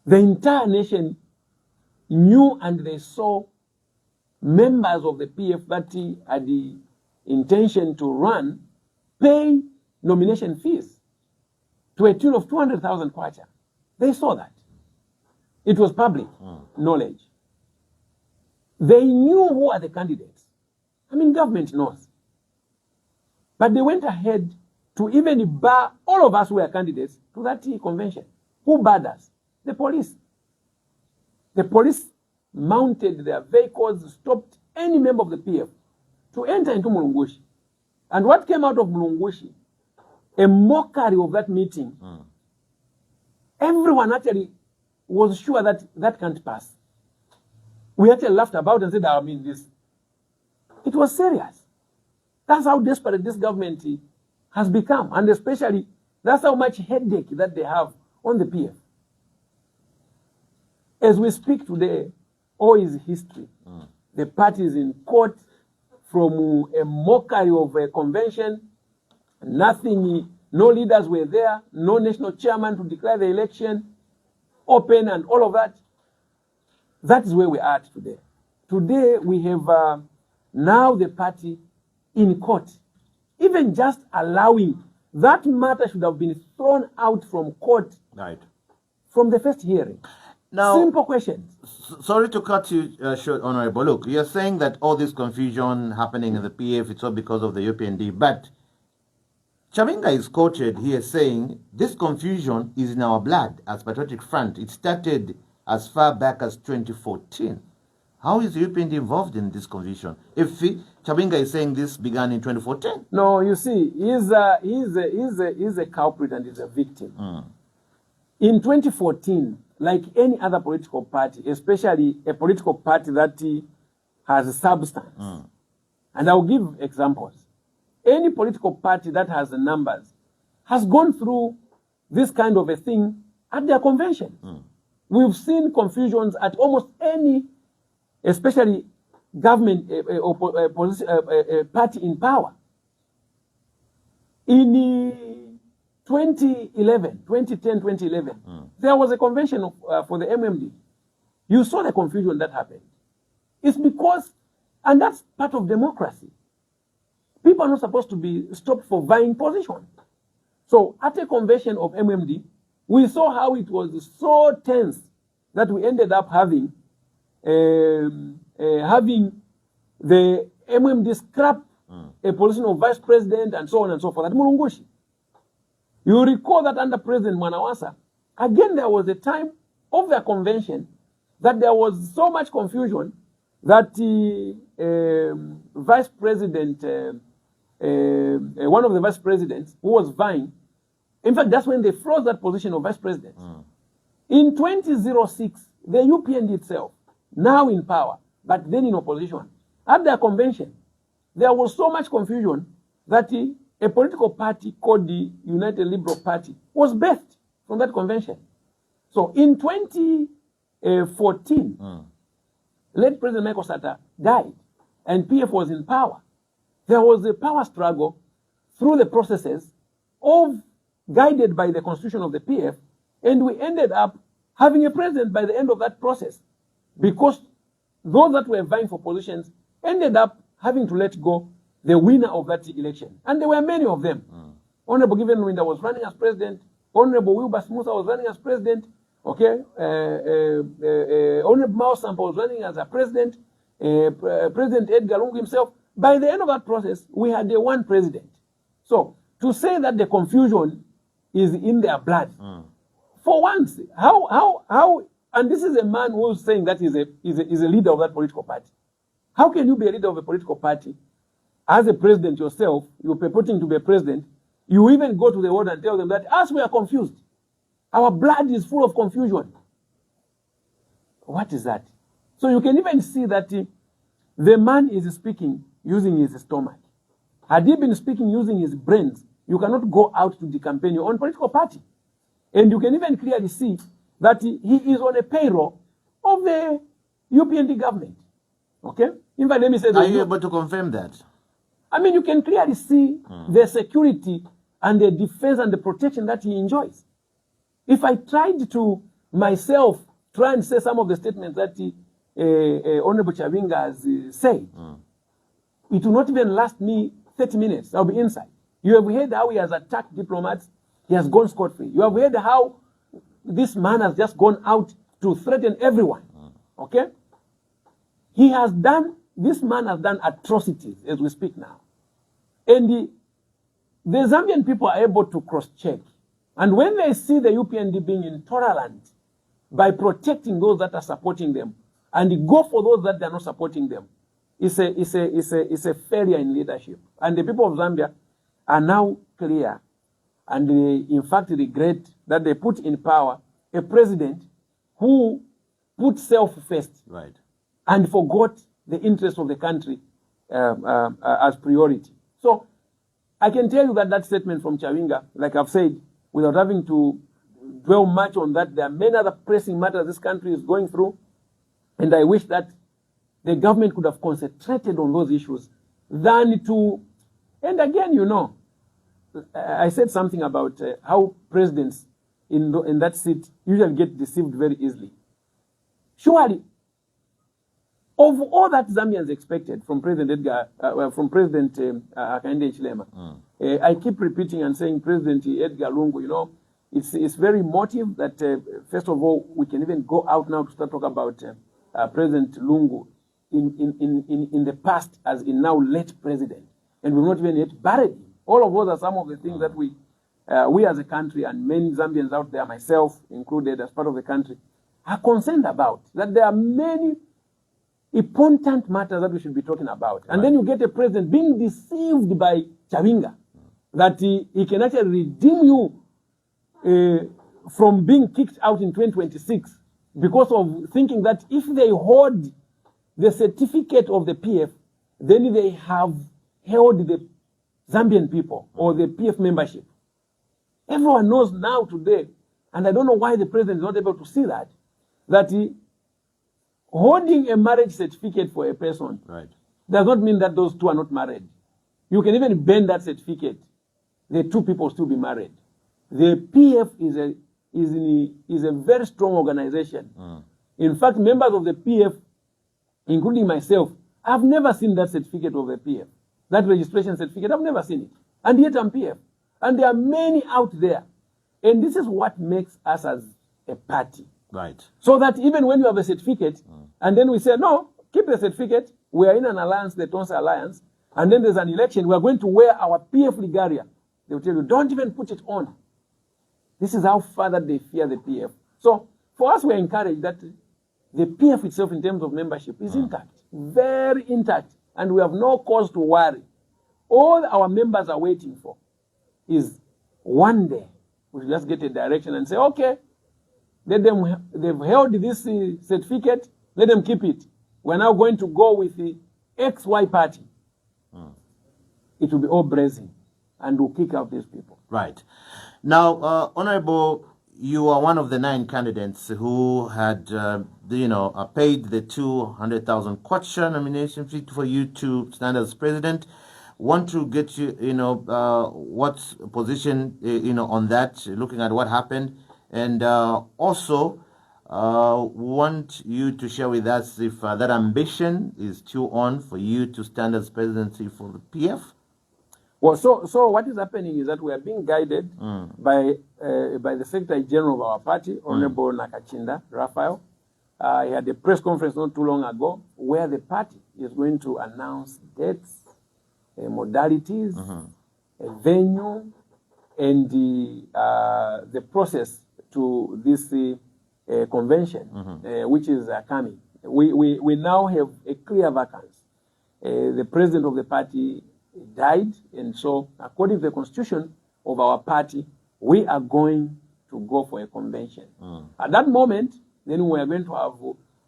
S2: The entire nation knew and they saw members of the PF that had the intention to run pay nomination fees to a tune of 200,000 kwacha. They saw that. It was public knowledge. They knew who are the candidates. I mean, government knows. But they went ahead to even bar all of us who were candidates to that convention. Who barred us? The police. The police mounted their vehicles, stopped any member of the PF to enter into Mulungushi. And what came out of Mulungushi? A mockery of that meeting. Everyone actually was sure that that can't pass. We actually laughed about and said, I mean, this. It was serious. That's how desperate this government has become. And especially, that's how much headache that they have on the PF. As we speak today, all is history. The party is in court from a mockery of a convention. Nothing, no leaders were there, no national chairman to declare the election open and all of that. That is where we are at today. Today, we have now the party in court. Even just allowing that matter should have been thrown out from court from the first hearing. Now, simple questions.
S1: Sorry to cut you short, Honorable. Look, you're saying that all this confusion happening in the PF, it's all because of the UPND, but Chavinga is quoted here saying, this confusion is in our blood as Patriotic Front. It started as far back as 2014. How is the UPND involved in this confusion? If Chavinga is saying this began in 2014?
S2: No, you see, he's a culprit and he's a victim. In 2014, like any other political party, especially a political party that has substance, and I'll give examples. Any political party that has the numbers has gone through this kind of a thing at their convention. We've seen confusions at almost any, especially government party in power. In 2010, 2011, there was a convention for the MMD. You saw the confusion that happened. It's because, and that's part of democracy. People are not supposed to be stopped for vying position. So at a convention of MMD, we saw how it was so tense that we ended up having the MMD scrap a position of vice president and so on and so forth at Mulungushi. You recall that under President Mwanawasa, again there was a time of their convention that there was so much confusion that vice president, one of the vice presidents who was vying, in fact, that's when they froze that position of vice president. In 2006, the UPND itself, now in power, but then in opposition, at their convention, there was so much confusion that a political party called the United Liberal Party was birthed from that convention. So in 2014, late President Michael Sata died, and PF was in power. There was a power struggle through the processes guided by the constitution of the PF, and we ended up having a president by the end of that process, because those that were vying for positions ended up having to let go the winner of that election. And there were many of them. Honorable Given Winter was running as president. Honorable Wilbur Smoother was running as president. Okay. Honorable Mao Sampa was running as a president. President Edgar Lungu himself. By the end of that process, we had one president. So to say that the confusion is in their blood, for once, how, and this is a man who's saying that is a leader of that political party. How can you be a leader of a political party? As a president yourself, you're purporting to be a president, you even go to the world and tell them that us, we are confused. Our blood is full of confusion. What is that? So you can even see that the man is speaking using his stomach. Had he been speaking using his brains, you cannot go out to the campaign your own political party. And you can even clearly see that he is on a payroll of the UPND government. Okay? In fact, let me say
S1: Are you able to confirm that?
S2: I mean, you can clearly see the security and the defense and the protection that he enjoys. If I tried to myself try and say some of the statements that Honorable Chavinga has said, it will not even last me 30 minutes. I'll be inside. You have heard how he has attacked diplomats. He has gone scot-free. You have heard how this man has just gone out to threaten everyone. Okay? This man has done atrocities as we speak now. And the Zambian people are able to cross-check. And when they see the UPND being intolerant by protecting those that are supporting them, and go for those that are not supporting them, it's a failure in leadership. And the people of Zambia are now clear, and they in fact regret that they put in power a president who put self first,
S1: right,
S2: and forgot the interest of the country as priority. So I can tell you that that statement from Chavinga, like I've said, without having to dwell much on that, there are many other pressing matters this country is going through, and I wish that the government could have concentrated on those issues than to, and again, you know, I said something about how presidents in that seat usually get deceived very easily. Surely, of all that Zambians expected from President Hakainde Hichilema, I keep repeating and saying President Edgar Lungu, you know, it's very emotive that, first of all, we can even go out now to start talking about President Lungu in the past as in now late president. And we've not even yet buried him. All of those are some of the things that we as a country and many Zambians out there, myself included as part of the country, are concerned about. That there are many important matters that we should be talking about. And then you get a president being deceived by Chawinga that he can actually redeem you from being kicked out in 2026 because of thinking that if they hold the certificate of the PF, then they have held the Zambian people or the PF membership. Everyone knows now today, and I don't know why the president is not able to see that, holding a marriage certificate for a person does not mean that those two are not married. You can even bend that certificate. The two people still be married. The PF is a very strong organization. In fact, members of the PF, including myself, I've never seen that certificate of the PF. That registration certificate, I've never seen it. And yet I'm PF. And there are many out there. And this is what makes us as a party.
S1: Right.
S2: So that even when you have a certificate, and then we say, no, keep the certificate, we are in an alliance, the Tonsa Alliance, and then there's an election, we are going to wear our PF regalia. They will tell you, don't even put it on. This is how far that they fear the PF. So for us, we are encouraged that the PF itself in terms of membership is intact, very intact, and we have no cause to worry. All our members are waiting for is one day we'll just get a direction and say, okay, they've held this certificate, let them keep it. We're now going to go with the XY party. It will be all brazen, and we'll kick out these people.
S1: Right. Now, Honorable, you are one of the 9 candidates who had, paid the 200,000 kwacha nomination fee for you to stand as president. Want to get you, what's position, on that, looking at what happened, and also want you to share with us if that ambition is still on for you to stand as presidency for the PF.
S2: Well, so what is happening is that we are being guided by the Secretary General of our party, Honorable Nakachinda Raphael. He had a press conference not too long ago where the party is going to announce dates, modalities, a venue, and the process to this convention, which is coming. We now have a clear vacancy. The president of the party died, and so according to the constitution of our party, we are going to go for a convention. At that moment, then we are going to have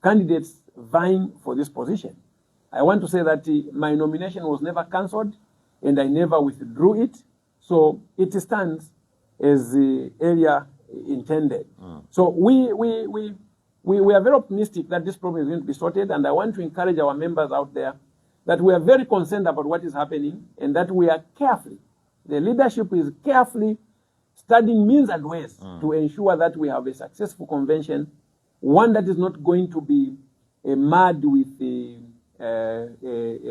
S2: candidates vying for this position. I want to say that my nomination was never cancelled, and I never withdrew it, so it stands as the area intended. So we are very optimistic that this problem is going to be sorted, and I want to encourage our members out there that we are very concerned about what is happening, and that we are carefully, the leadership is carefully studying means and ways to ensure that we have a successful convention, one that is not going to be mad with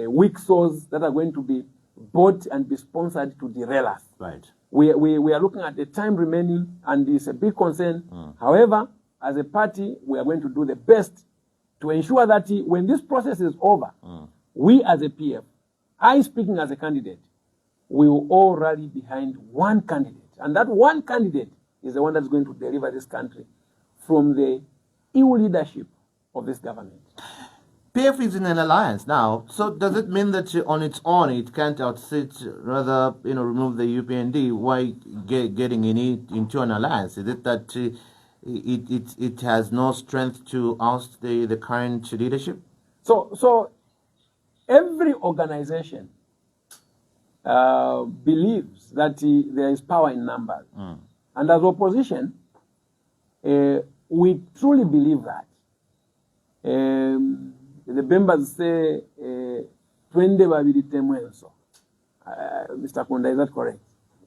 S2: weak souls that are going to be bought and be sponsored to derail us.
S1: Right.
S2: We are looking at the time remaining, and it's a big concern. However, as a party, we are going to do the best to ensure that when this process is over, we as a PF, I speaking as a candidate, we will all rally behind one candidate. And that one candidate is the one that's going to deliver this country from the ill leadership of this government.
S1: PF is in an alliance now, so does it mean that on its own it can't outsit, rather, remove the UPND? Why getting into an alliance? Is it that it has no strength to oust the current leadership?
S2: So every organization believes that there is power in numbers. And as opposition, we truly believe that. The members say, Twende babiri temwenso. Mr. Kunda, is that correct?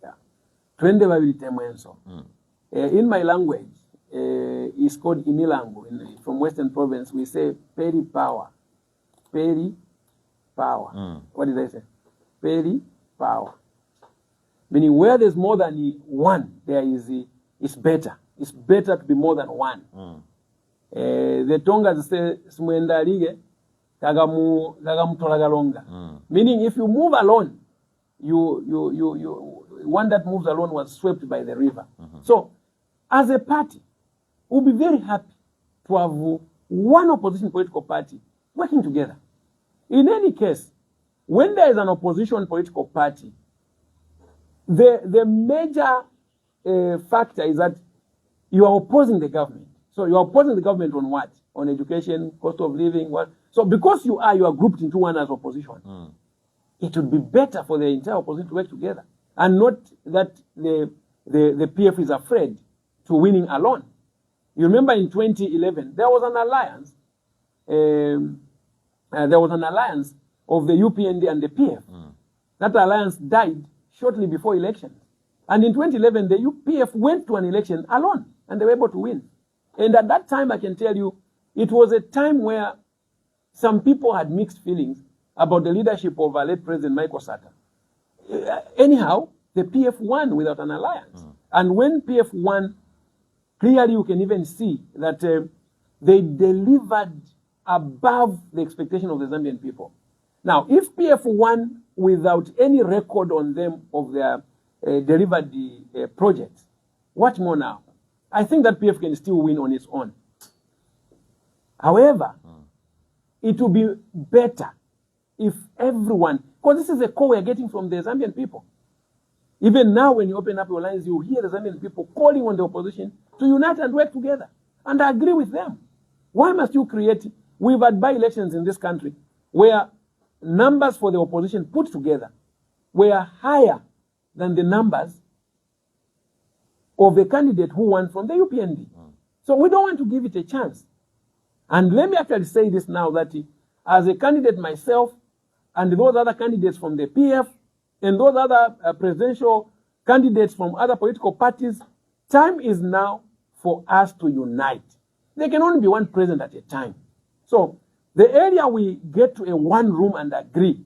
S2: Yeah. Twende babiri temwenso. In my language, it's called Imilangu. From Western Province, we say peri power. Peri power. What did I say? Peri power. Meaning where there's more than one, there is it's better. It's better to be more than one. The Tongas say Smwendalige Kagamu Tolagalonga. Meaning if you move alone, one that moves alone was swept by the river. So, as a party, we'll be very happy to have one opposition political party working together. In any case, when there is an opposition political party, the major factor is that you are opposing the government. So you are opposing the government on what? On education, cost of living, what? So because you are grouped into one as opposition, it would be better for the entire opposition to work together, and not that the PF is afraid to winning alone. You remember in 2011, there was an alliance. There was an alliance of the UPND and the PF. That alliance died shortly before elections. And in 2011, the UPF went to an election alone, and they were able to win. And at that time, I can tell you, it was a time where some people had mixed feelings about the leadership of our late President Michael Sata. Anyhow, the PF won without an alliance. And when PF won, clearly you can even see that they delivered above the expectation of the Zambian people. Now, if PF won without any record on them of their delivered projects, what more now? I think that PF can still win on its own. However, it will be better if everyone, because this is a call we are getting from the Zambian people. Even now, when you open up your lines, you hear the Zambian people calling on the opposition to unite and work together. And I agree with them. Why must you create? We've had by-elections in this country where numbers for the opposition put together were higher than the numbers of the candidate who won from the UPND. So we don't want to give it a chance. And let me actually say this now, that as a candidate myself, and those other candidates from the PF, and those other presidential candidates from other political parties, time is now for us to unite. There can only be one president at a time. So the area we get to a one room and agree,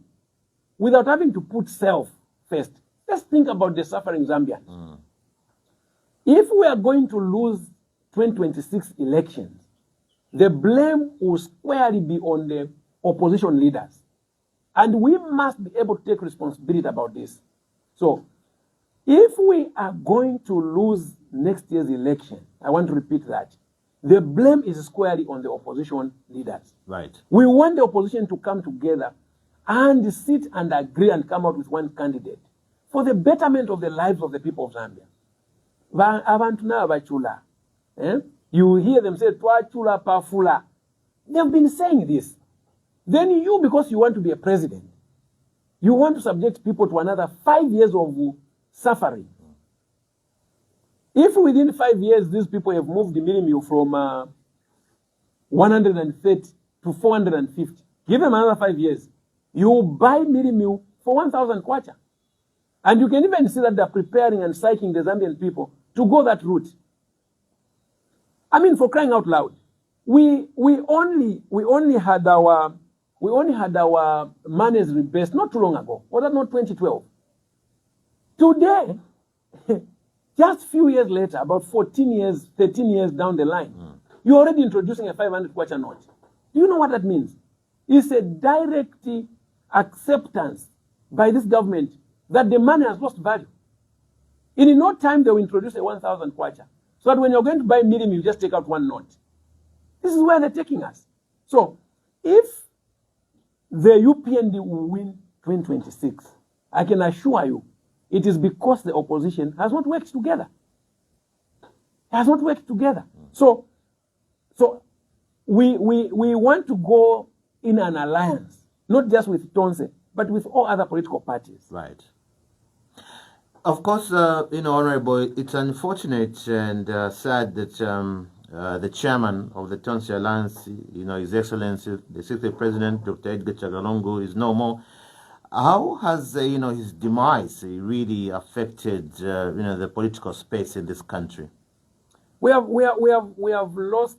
S2: without having to put self first, let's think about the suffering Zambians. If we are going to lose 2026 elections, the blame will squarely be on the opposition leaders. And we must be able to take responsibility about this. So, if we are going to lose next year's election, I want to repeat that, the blame is squarely on the opposition leaders.
S1: Right. We
S2: want the opposition to come together and sit and agree and come out with one candidate for the betterment of the lives of the people of Zambia. You hear them say, Twachula Pafula. They've been saying this. Then you, because you want to be a president, you want to subject people to another 5 years of suffering. If within 5 years these people have moved the minimum from 130 to 450, give them another 5 years, you buy minimum for 1,000 kwacha. And you can even see that they're preparing and psyching the Zambian people to go that route. I mean, for crying out loud, we only had our manners rebased not too long ago. Was that not 2012? Today, just a few years later, about 14 years, 13 years down the line, you're already introducing a 500 kwacha note. Do you know what that means? It's a direct acceptance by this government that the money has lost value. In no time, they will introduce a 1,000 kwacha. So that when you're going to buy medium, you just take out one note. This is where they're taking us. So, if the UPND will win 2026, I can assure you, it is because the opposition has not worked together. Has not worked together. So we want to go in an alliance, not just with Tonse, but with all other political parties.
S1: Right. Of course, Honorable, it's unfortunate and sad that the chairman of the Tonse Alliance, His Excellency, the 60th President, Dr. Edgar Lungu, is no more. How has, his demise really affected, the political space in this country?
S2: We have lost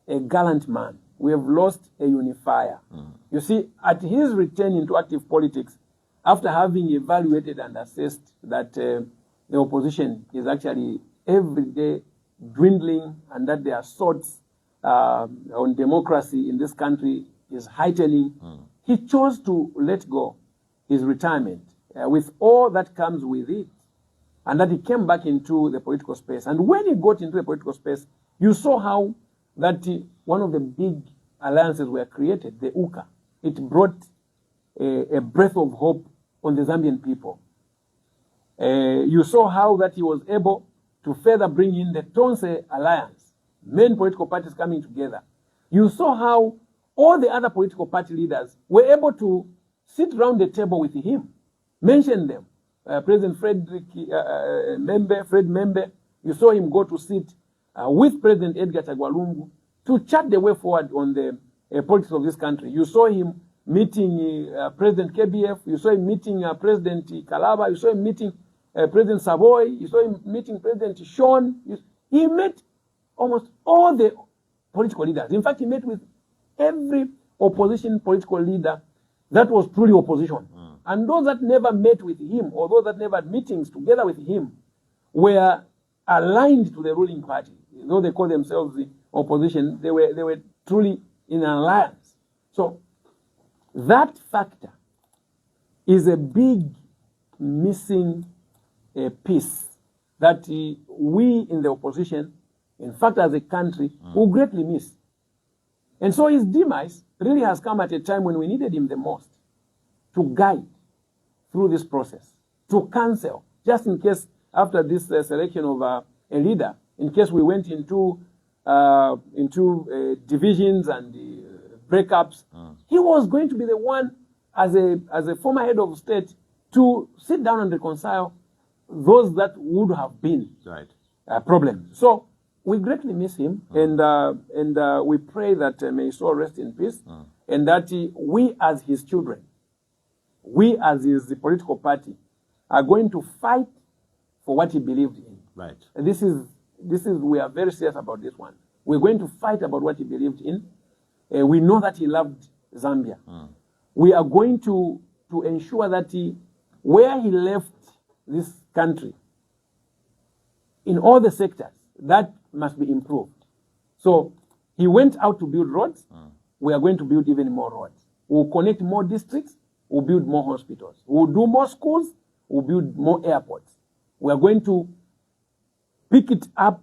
S2: a gallant man. We have lost a unifier. You see, at his return into active politics, after having evaluated and assessed that the opposition is actually every day dwindling and that the assaults on democracy in this country is heightening, he chose to let go his retirement with all that comes with it, and that he came back into the political space. And when he got into the political space, you saw how that one of the big alliances were created, the UCA. It brought a breath of hope on the Zambian people. You saw how that he was able to further bring in the Tonse Alliance, main political parties coming together. You saw how all the other political party leaders were able to sit around the table with him, mention them. President Fred Membe, you saw him go to sit with President Edgar Chagwa to chart the way forward on the politics of this country. You saw him meeting President KBF, you saw him meeting President Kalaba, you saw him meeting President Savoy, you saw him meeting President Sean. He met almost all the political leaders. In fact, he met with every opposition political leader that was truly opposition. And those that never met with him, or those that never had meetings together with him, were aligned to the ruling party. Though they call themselves the opposition, they were truly in an alliance. So that factor is a big missing piece that we in the opposition, in fact as a country, will greatly miss. And so his demise really has come at a time when we needed him the most to guide through this process, to counsel, just in case after this selection of a leader, in case we went into divisions and breakups, he was going to be the one, as a former head of state, to sit down and reconcile those that would have been problems. So we greatly miss him, and we pray that may his soul rest in peace, and that we as his children, we as his political party, are going to fight for what he believed in.
S1: Right.
S2: And this is we are very serious about this one. We're going to fight about what he believed in. We know that he loved Zambia. We are going to ensure that where he left this country, in all the sectors, that must be improved. So he went out to build roads. We are going to build even more roads. We'll connect more districts. We'll build more hospitals. We'll do more schools. We'll build more airports. We are going to pick it up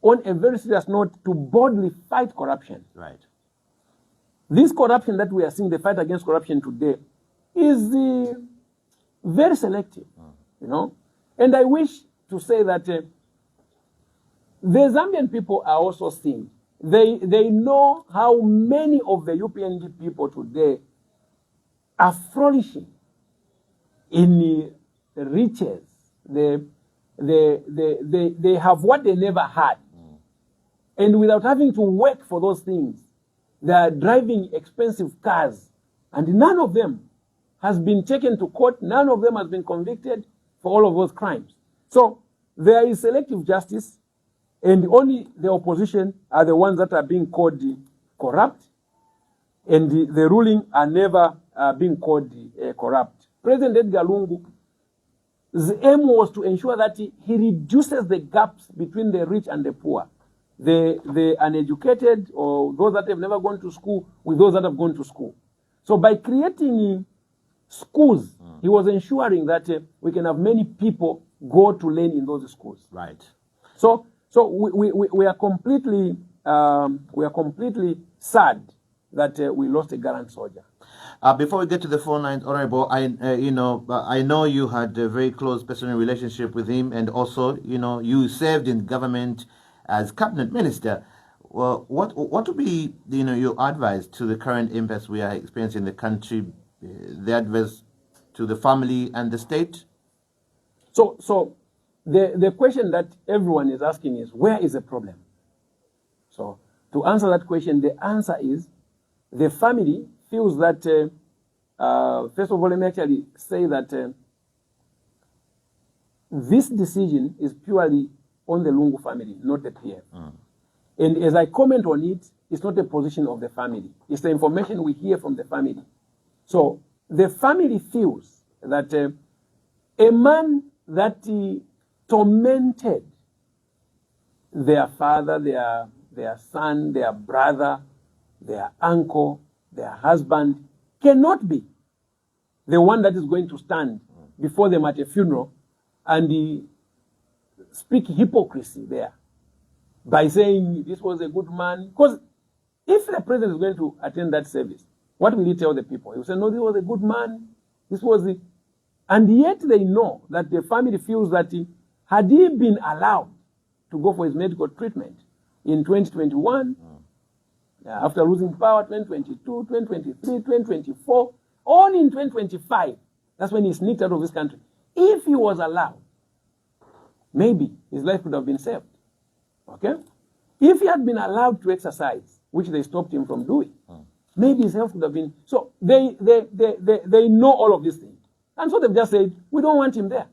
S2: on a very serious note to boldly fight corruption.
S1: Right.
S2: This corruption that we are seeing, the fight against corruption today, is very selective, you know. And I wish to say that the Zambian people are also seeing. They know how many of the UPND people today are flourishing in riches. They have what they never had. And without having to work for those things, they are driving expensive cars. And none of them has been taken to court. None of them has been convicted for all of those crimes. So there is selective justice, and only the opposition are the ones that are being called corrupt, and the ruling are never being called corrupt. President Edgar Lungu's aim was to ensure that he reduces the gaps between the rich and the poor, the uneducated, or those that have never gone to school, with those that have gone to school. So by creating schools, he was ensuring that we can have many people go to learn in those schools.
S1: Right.
S2: So we are completely sad that we lost a gallant soldier.
S1: Before we get to the phone lines, Honorable, I know you had a very close personal relationship with him, and also, you served in government as cabinet minister. Well, what would be, your advice to the current impasse we are experiencing in the country, the advice to the family and the state?
S2: So the question that everyone is asking is, where is the problem? So to answer that question, the answer is the family feels that, first of all, let me actually say that this decision is purely on the Lungu family, not the PF. And as I comment on it, it's not a position of the family. It's the information we hear from the family. So the family feels that a man that tormented their father, their son, their brother, their uncle, their husband, cannot be the one that is going to stand before them at a funeral and speak hypocrisy there by saying this was a good man. Because if the president is going to attend that service, what will he tell the people? He will say, no, this was a good man. This was the... And yet they know that the family feels that had he been allowed to go for his medical treatment in 2021, after losing power, 2022, 2023, 2024, only in 2025, that's when he sneaked out of this country. If he was allowed, maybe his life could have been saved. Okay? If he had been allowed to exercise, which they stopped him from doing, maybe his health would have been... So they know all of these things. And so they've just said, we don't want him there.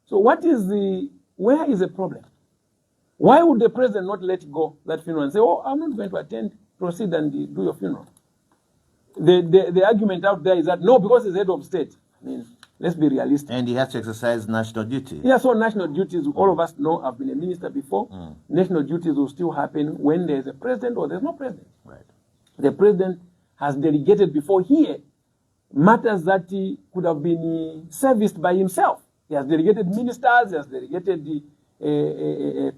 S2: So where is the problem? Why would the president not let go that funeral and say, oh, I'm not going to attend, proceed and do your funeral? The argument out there is that, no, because he's head of state. I mean, let's be realistic.
S1: And he has to exercise national duty.
S2: Yeah, so national duties, all of us know, I've been a minister before. National duties will still happen when there's a president or there's no president.
S1: Right.
S2: The president has delegated before here matters that he could have been serviced by himself. He has delegated ministers, he has delegated the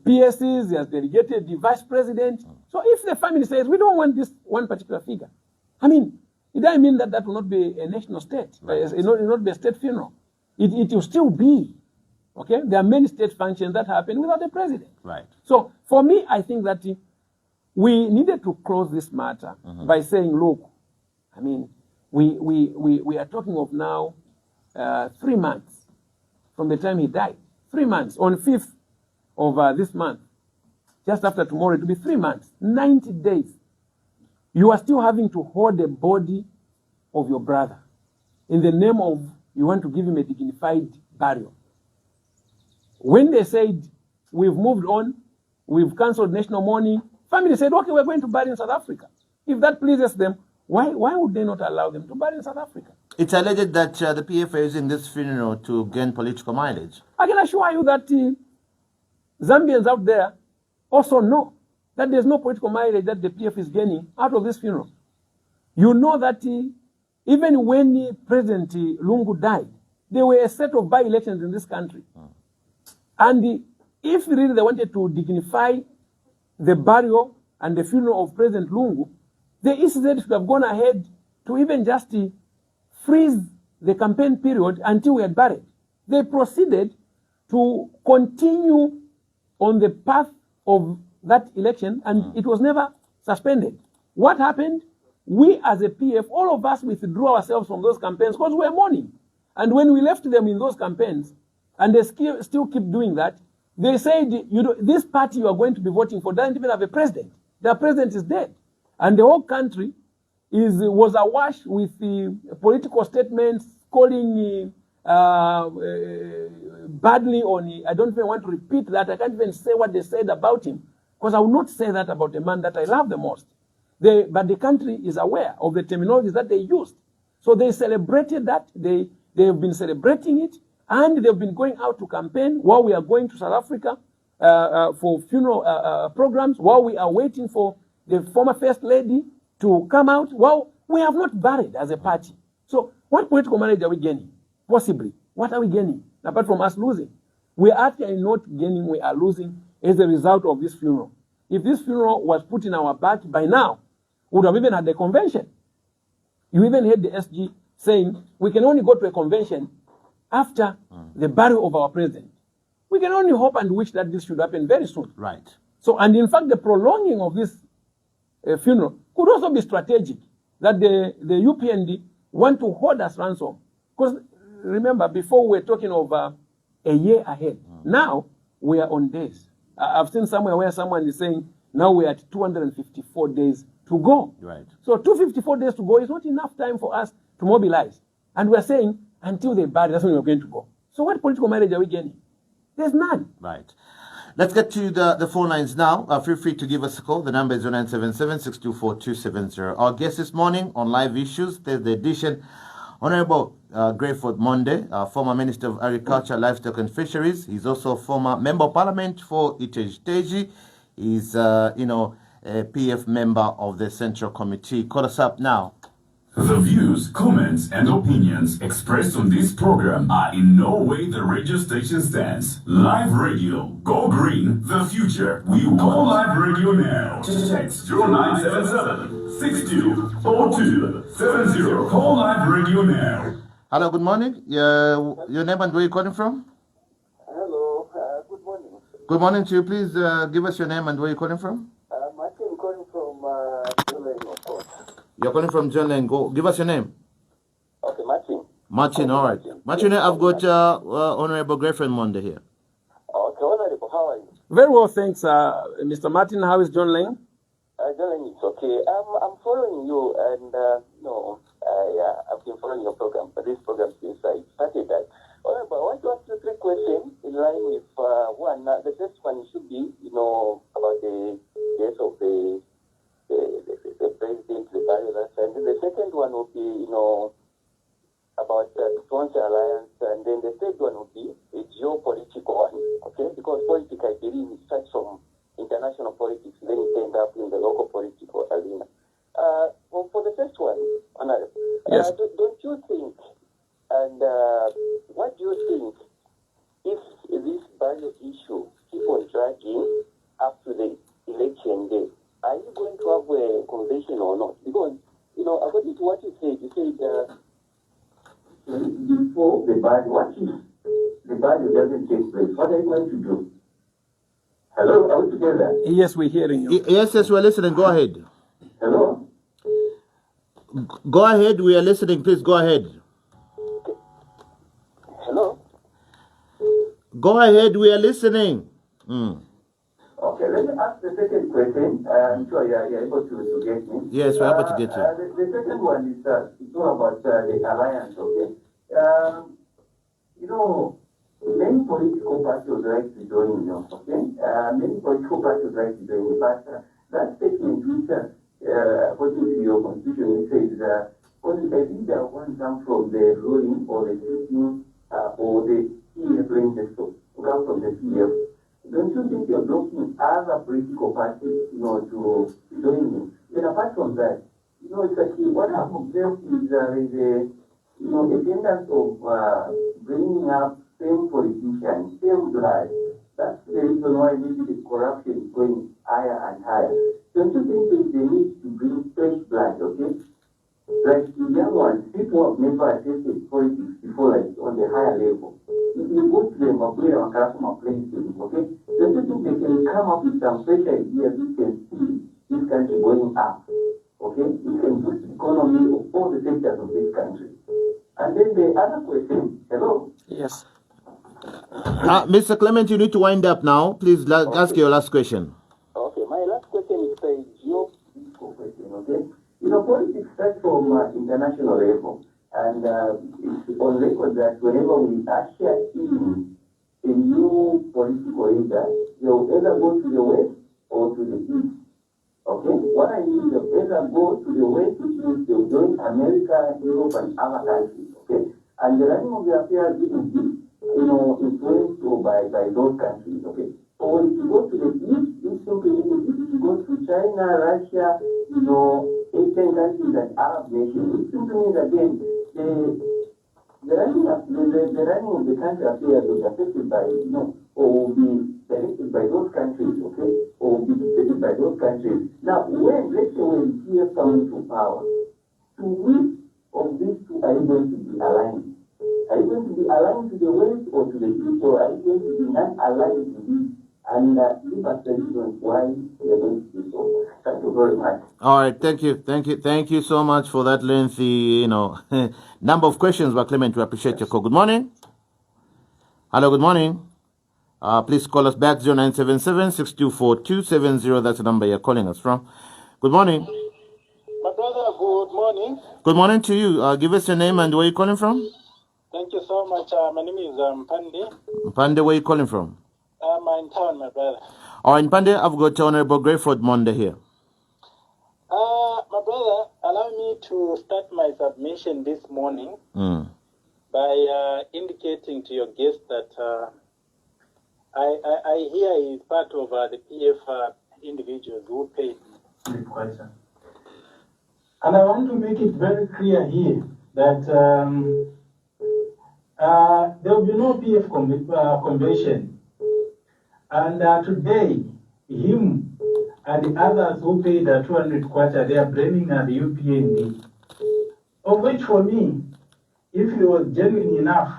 S2: PSCs, he has delegated the vice president. So if the family says, we don't want this one particular figure, I mean, it doesn't mean that that will not be a national state. Right. It will not be a state funeral. It will still be. Okay? There are many state functions that happen without the president.
S1: Right.
S2: So for me, I think that we needed to close this matter by saying, look, I mean, we are talking of now 3 months from the time he died. 3 months. On 5th of this month, just after tomorrow, it will be 3 months, 90 days. You are still having to hold the body of your brother in the name of you want to give him a dignified burial. When they said, we've moved on, we've cancelled national mourning, family said, okay, we're going to bury in South Africa. If that pleases them, why would they not allow them to bury in South Africa?
S1: It's alleged that the PF are using this funeral to gain political mileage.
S2: I can assure you that Zambians out there also know that there's no political mileage that the PF is gaining out of this funeral. You know that even when President Lungu died, there were a set of by-elections in this country. And if really they wanted to dignify the burial and the funeral of President Lungu, the ECZ should have gone ahead to even just freeze the campaign period until we had buried. They proceeded to continue on the path of that election, and it was never suspended. What happened? We as a PF, all of us withdrew ourselves from those campaigns because we were mourning. And when we left them in those campaigns, and they still keep doing that, they said, you know, this party you are going to be voting for doesn't even have a president. Their president is dead. And the whole country was awash with political statements calling badly on, I don't even want to repeat that. I can't even say what they said about him, because I will not say that about the man that I love the most. But the country is aware of the terminologies that they used. So they celebrated that. They have been celebrating it, and they've been going out to campaign while we are going to South Africa for funeral programs, while we are waiting for the former First Lady to come out. Well, we have not buried as a party. So what political mileage are we gaining? Possibly. What are we gaining? Apart from us losing. We are actually not gaining, we are losing as a result of this funeral. If this funeral was put in our back by now, we would have even had a convention. You even heard the SG saying, we can only go to a convention after the burial of our president. We can only hope and wish that this should happen very soon.
S1: Right.
S2: So, and in fact, the prolonging of this funeral could also be strategic, that the UPND want to hold us ransom. Because remember, before we were talking of a year ahead. Now, we are on days. I've seen somewhere where someone is saying, now we're at 254 days to go.
S1: Right.
S2: So 254 days to go is not enough time for us to mobilize. And we're saying, until they bury, that's when we're going to go. So what political mileage are we getting? There's none.
S1: Right. Let's get to the phone lines now. Feel free to give us a call. The number is 0977-624-270. Our guest this morning on Live Issues, Thursday edition, Honorable Greyford Monde, former Minister of Agriculture, Livestock and Fisheries. He's also former Member of Parliament for Iteji. He's, a PF member of the Central Committee. Call us up now.
S3: The views, comments, and opinions expressed on this program are in no way the radio station stands. Live radio, go green, the future. We call live radio now. Text 0977 624270. Call live radio now.
S1: Hello, good morning. Your name and where you're calling from?
S4: Hello, good morning.
S1: Good morning to you. Please give us your name and where you're calling from.
S4: Martin calling from John Lane, of course.
S1: You're calling from John Lane. Go. Give us your name.
S4: Okay, Martin.
S1: Martin, all right. Martin, I've got Honorable Greyford Monde here.
S4: Okay, Honorable, how are you?
S2: Very well, thanks, Mr. Martin. How is John Lane?
S4: John Lane, it's okay. I'm following you, and I've been following your program, but this program since I started that. Honorable, I want to ask you 3 questions in line with one. The first one should be, about the case of the president, the violence, and then the second one will be, about the Front Alliance, and then the third one will be a geopolitical one, okay? Because politics, I believe, starts from international politics, then it ends up in the local political arena. Well, for the first one, Honorable,
S2: yes.
S4: Don't you think, and what do you think, if this value issue keep on dragging up to the election day, are you going to have a convention or not? Because, according to what you said before the value, what if the value doesn't take place? What are you going to do? Hello, are we together?
S2: Yes, we're hearing you.
S1: Yes, we're listening. Go ahead.
S4: Hello?
S1: Go ahead. We are listening. Please go ahead.
S4: Hello?
S1: Go ahead. We are listening.
S4: Okay, let me ask the second question. I'm sure you're able to get me.
S1: Yes, we're able to get you.
S4: The second one is it's all about the alliance, okay? Many political parties would like to join you, okay? Many political parties would like to join you, but that statement, which, according to your constitution, it says only a leader won't come from the ruling or the sitting or the PF legislature, come from the PF. Don't you think you're blocking other political parties, to join you? Then apart from that, it's like what I've observed is there is a tendency of bringing up same politicians, same blood. That's the reason why maybe the corruption is going higher and higher. Don't you think there's a need to bring fresh blood, okay? Like the young ones, people who have never attested politics before, like on the higher level. If you go to them or play on customer playing things, okay? Don't you think they can come up with some fresh ideas which can see this country going up? Okay? It can boost the economy of all the sectors of this country. And then the other question, hello?
S2: Yes.
S1: Mr. Clement, you need to wind up now. Please ask your last question.
S4: Okay, my last question is a geopolitical question, okay? Politics starts from international level, and it's on record that whenever we usher in a new political leader, they'll either go to the west or to the east. Okay? What I mean, they'll either go to the west, which means they'll join America, Europe, and other countries. Okay? And the running of the affairs is influenced by those countries. Okay? So if you go to the east, it simply means if you go to China, Russia, Asian countries and Arab nations, it simply means again the running of the country affairs will be affected by or will be directed by those countries, okay, or will be dictated by those countries. Now, let's say when PF comes to power, to which of these two are you going to be aligned? Are you going to be aligned to the west or to the east, or are you going to be not aligned to this? And give us the reasons why we are going to do so. Thank you very much.
S1: All right, thank you so much for that lengthy, number of questions, but Clement, we appreciate your call. Good morning. Hello, good morning. Please call us back 0977-624-270. That's the number you're calling us from. Good morning.
S5: My brother, good morning.
S1: Good morning to you. Give us your name and where you're calling from.
S5: Thank you so much. My name is Mpande.
S1: Mpande, where are you calling from?
S5: I'm in town, my brother.
S1: All right, Mpande, I've got Honorable Greyford Monde here.
S5: My brother, allow me to start my submission this morning by indicating to your guest that I hear is part of the PF individuals who paid.
S6: And I want to make it very clear here that there will be no PF convention. And today, him and the others who paid 200 kwacha, they are blaming the UPND. Of which, for me, if he was genuine enough,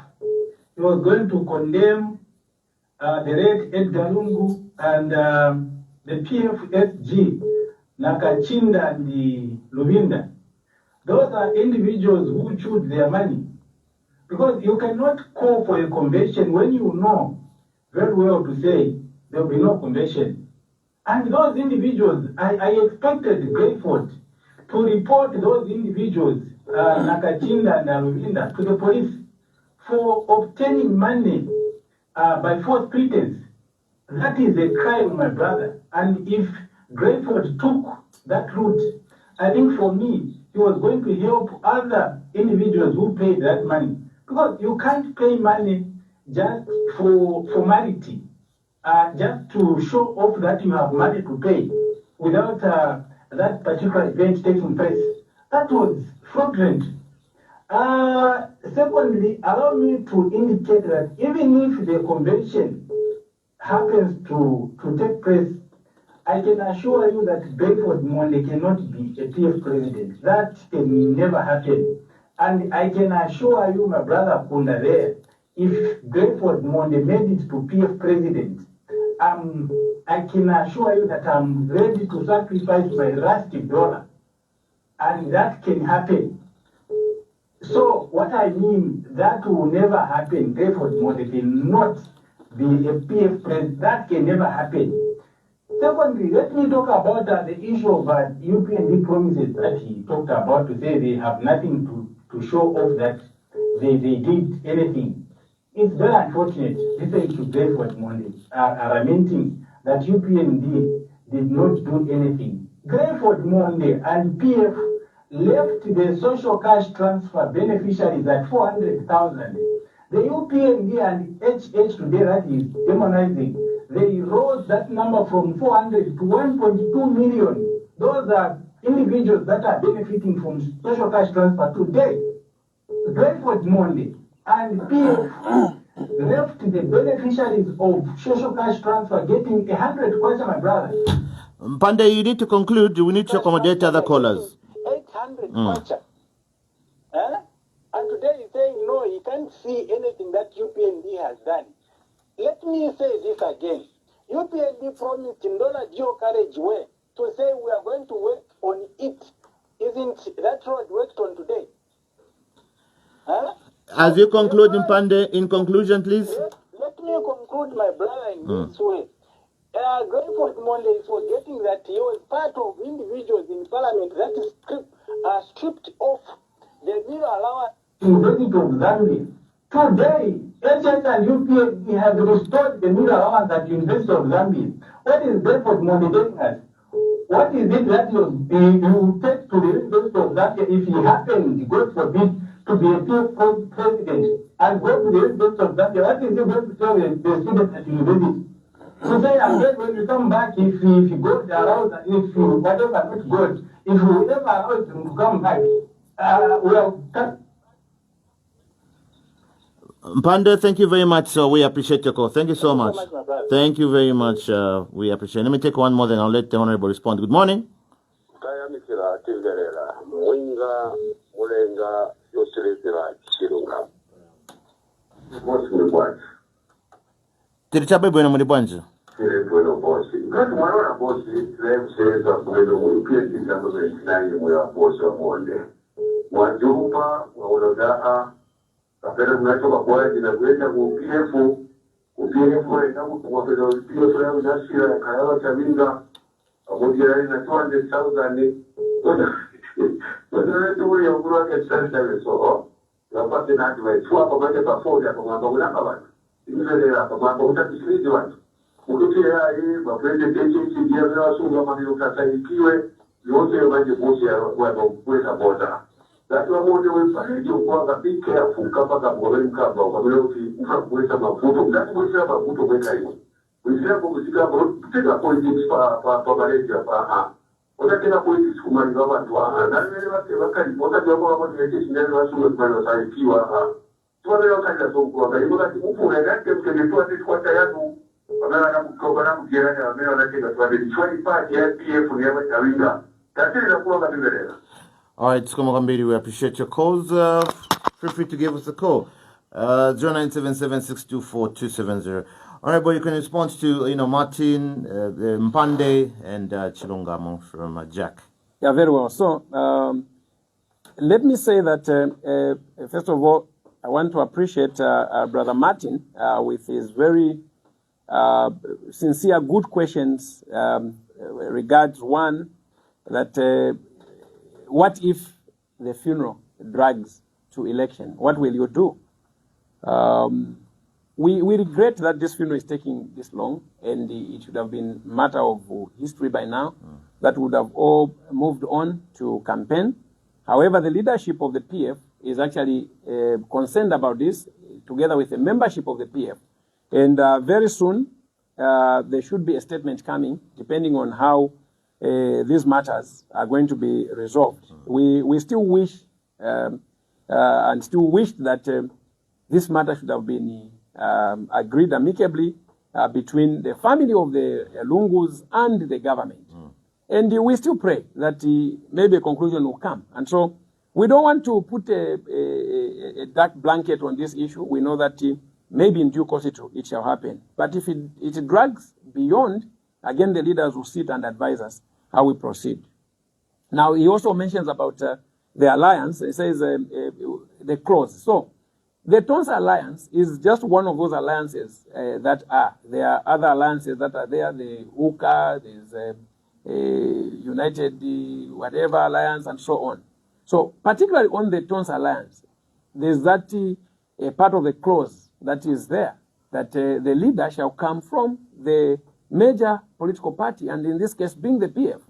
S6: he was going to condemn the late Edgar Lungu and the PFSG, Nakachinda and the Luvinda. Those are individuals who chewed their money. Because you cannot call for a convention when you know very well to say there will be no convention. And those individuals, I expected Greyford to report those individuals, Nakachinda and Luvinda, to the police for obtaining money by false pretense. That is a crime, my brother. And if Greyford took that route, I think for me, he was going to help other individuals who paid that money. Because you can't pay money just for formality, just to show off that you have money to pay without that particular event taking place. That was fraudulent. Secondly, allow me to indicate that even if the convention happens to take place, I can assure you that Greyford Monde cannot be a PF president. That can never happen. And I can assure you, my brother Kunda there, if Greyford Monde made it to PF president, I can assure you that I'm ready to sacrifice my last dollar. And that can happen. So what I mean, that will never happen. Greyford Monde cannot be a PF president. That can never happen. Secondly, let me talk about the issue of UPND promises that he talked about, to say they have nothing to show off that they did anything. It's very unfortunate, listening to Greyford Monde lamenting that UPND did not do anything. Greyford Monde and PF left the social cash transfer beneficiaries at 400,000. The UPND and HH today, that is demonizing, they rose that number from 400 to 1.2 million. Those are individuals that are benefiting from social cash transfer today. Greyford Monde and PF left the beneficiaries of social cash transfer getting 100 kwacha, my brother.
S1: Pande, you need to conclude. We need to accommodate other callers.
S5: 800 kwacha. And today he's saying, no, he can't see anything that UPND has done. Let me say this again. UPND promised Ndola Geo Carriage Way to say we are going to work on it. Isn't that road worked on today?
S1: As you conclude, Mpande, in conclusion, please.
S5: Let me conclude, my brother, in this way. Greyford Monde is forgetting that he was part of individuals in parliament that is stripped off the meal allowance.
S6: President of Zambia. Today, HS and UPND have restored the meal allowance at the University of Zambia. What is Greyford Monde telling us? What is it that you take to the University of Zambia if he happened, God forbid, to be a president and go to the University of Zambia? What is he going to tell the students at university? To say, again, when you come back, if you go around, if you, whatever, not God, if you ever allow him to come back,
S1: Mpande, thank you very much. We appreciate your call. Thank you so much. Thank you very much. We appreciate it. Let me take one more, then I'll let the Honorable respond. Good morning. Tirichabe bueno muri bwanje.
S4: Bueno, bosi. Ngati mwana na bosi, lemseza kuweza UPND government naye mwa bosi wa Monde. Mwajupa, mwaonodaa, kapera tunachoka kwa jina kuenda UPF enda kuwa pesa UPF ya unashira kayala chaminga, amojira ina 200,000. Wanda wetu uli ya ukuru wake sasa weso, lapate na advice, kwa pamoja pamoja kwa mwamba ulaka watu. Imelea kwa mwamba utatisilizi watu. Ukitia hii mapende techi ndio wasunga maneno kasaikiwe yote yaje bosi ya kuweza boda. Watu wamoja wefaje kwa be careful kama kama mkamba kwa vile kuweza mafuto ndani kuweza mafuto kwa hiyo. Wewe kwa kusika tena politics pa Malaysia pa Otakena politics kumaliza watu aha. Na vile wakalipota jambo la motivation ndio wasuwe kwa wasaidiwa aha. Tuwale wakati so kwa hiyo wakati mtu unaenda mtegetua sisi kwa tayari wamela kukobana kujirani wamela wanataka tuwale 25 ya PF ni hapo tawinga. Tatizo la kuwa kabisa.
S1: All right, Skomagambiri, we appreciate your calls. Feel free to give us a call. 0977-624-270. All right, but you can respond to, Martin, Mpande, and Chilongamo from Jack.
S2: Yeah, very well. So, let me say that, first of all, I want to appreciate Brother Martin with his very sincere, good questions regards one, that what if the funeral drags to election? What will you do? We regret that this funeral is taking this long, and it should have been a matter of history by now. That would have all moved on to campaign. However, the leadership of the PF is actually concerned about this, together with the membership of the PF. And very soon, there should be a statement coming, depending on how these matters are going to be resolved. We still wish and still wish that this matter should have been agreed amicably between the family of the Lungus and the government. And we still pray that maybe a conclusion will come. And so we don't want to put a dark blanket on this issue. We know that maybe in due course it shall happen. But if it drags beyond, again, the leaders will sit and advise us how we proceed. Now, he also mentions about the alliance. He says the clause. So, the Tonsa Alliance is just one of those alliances that are. There are other alliances that are there. The UCA, there's United whatever alliance, and so on. So, particularly on the Tonsa Alliance, there's that part of the clause that is there, that the leader shall come from the major political party, and in this case being the PF.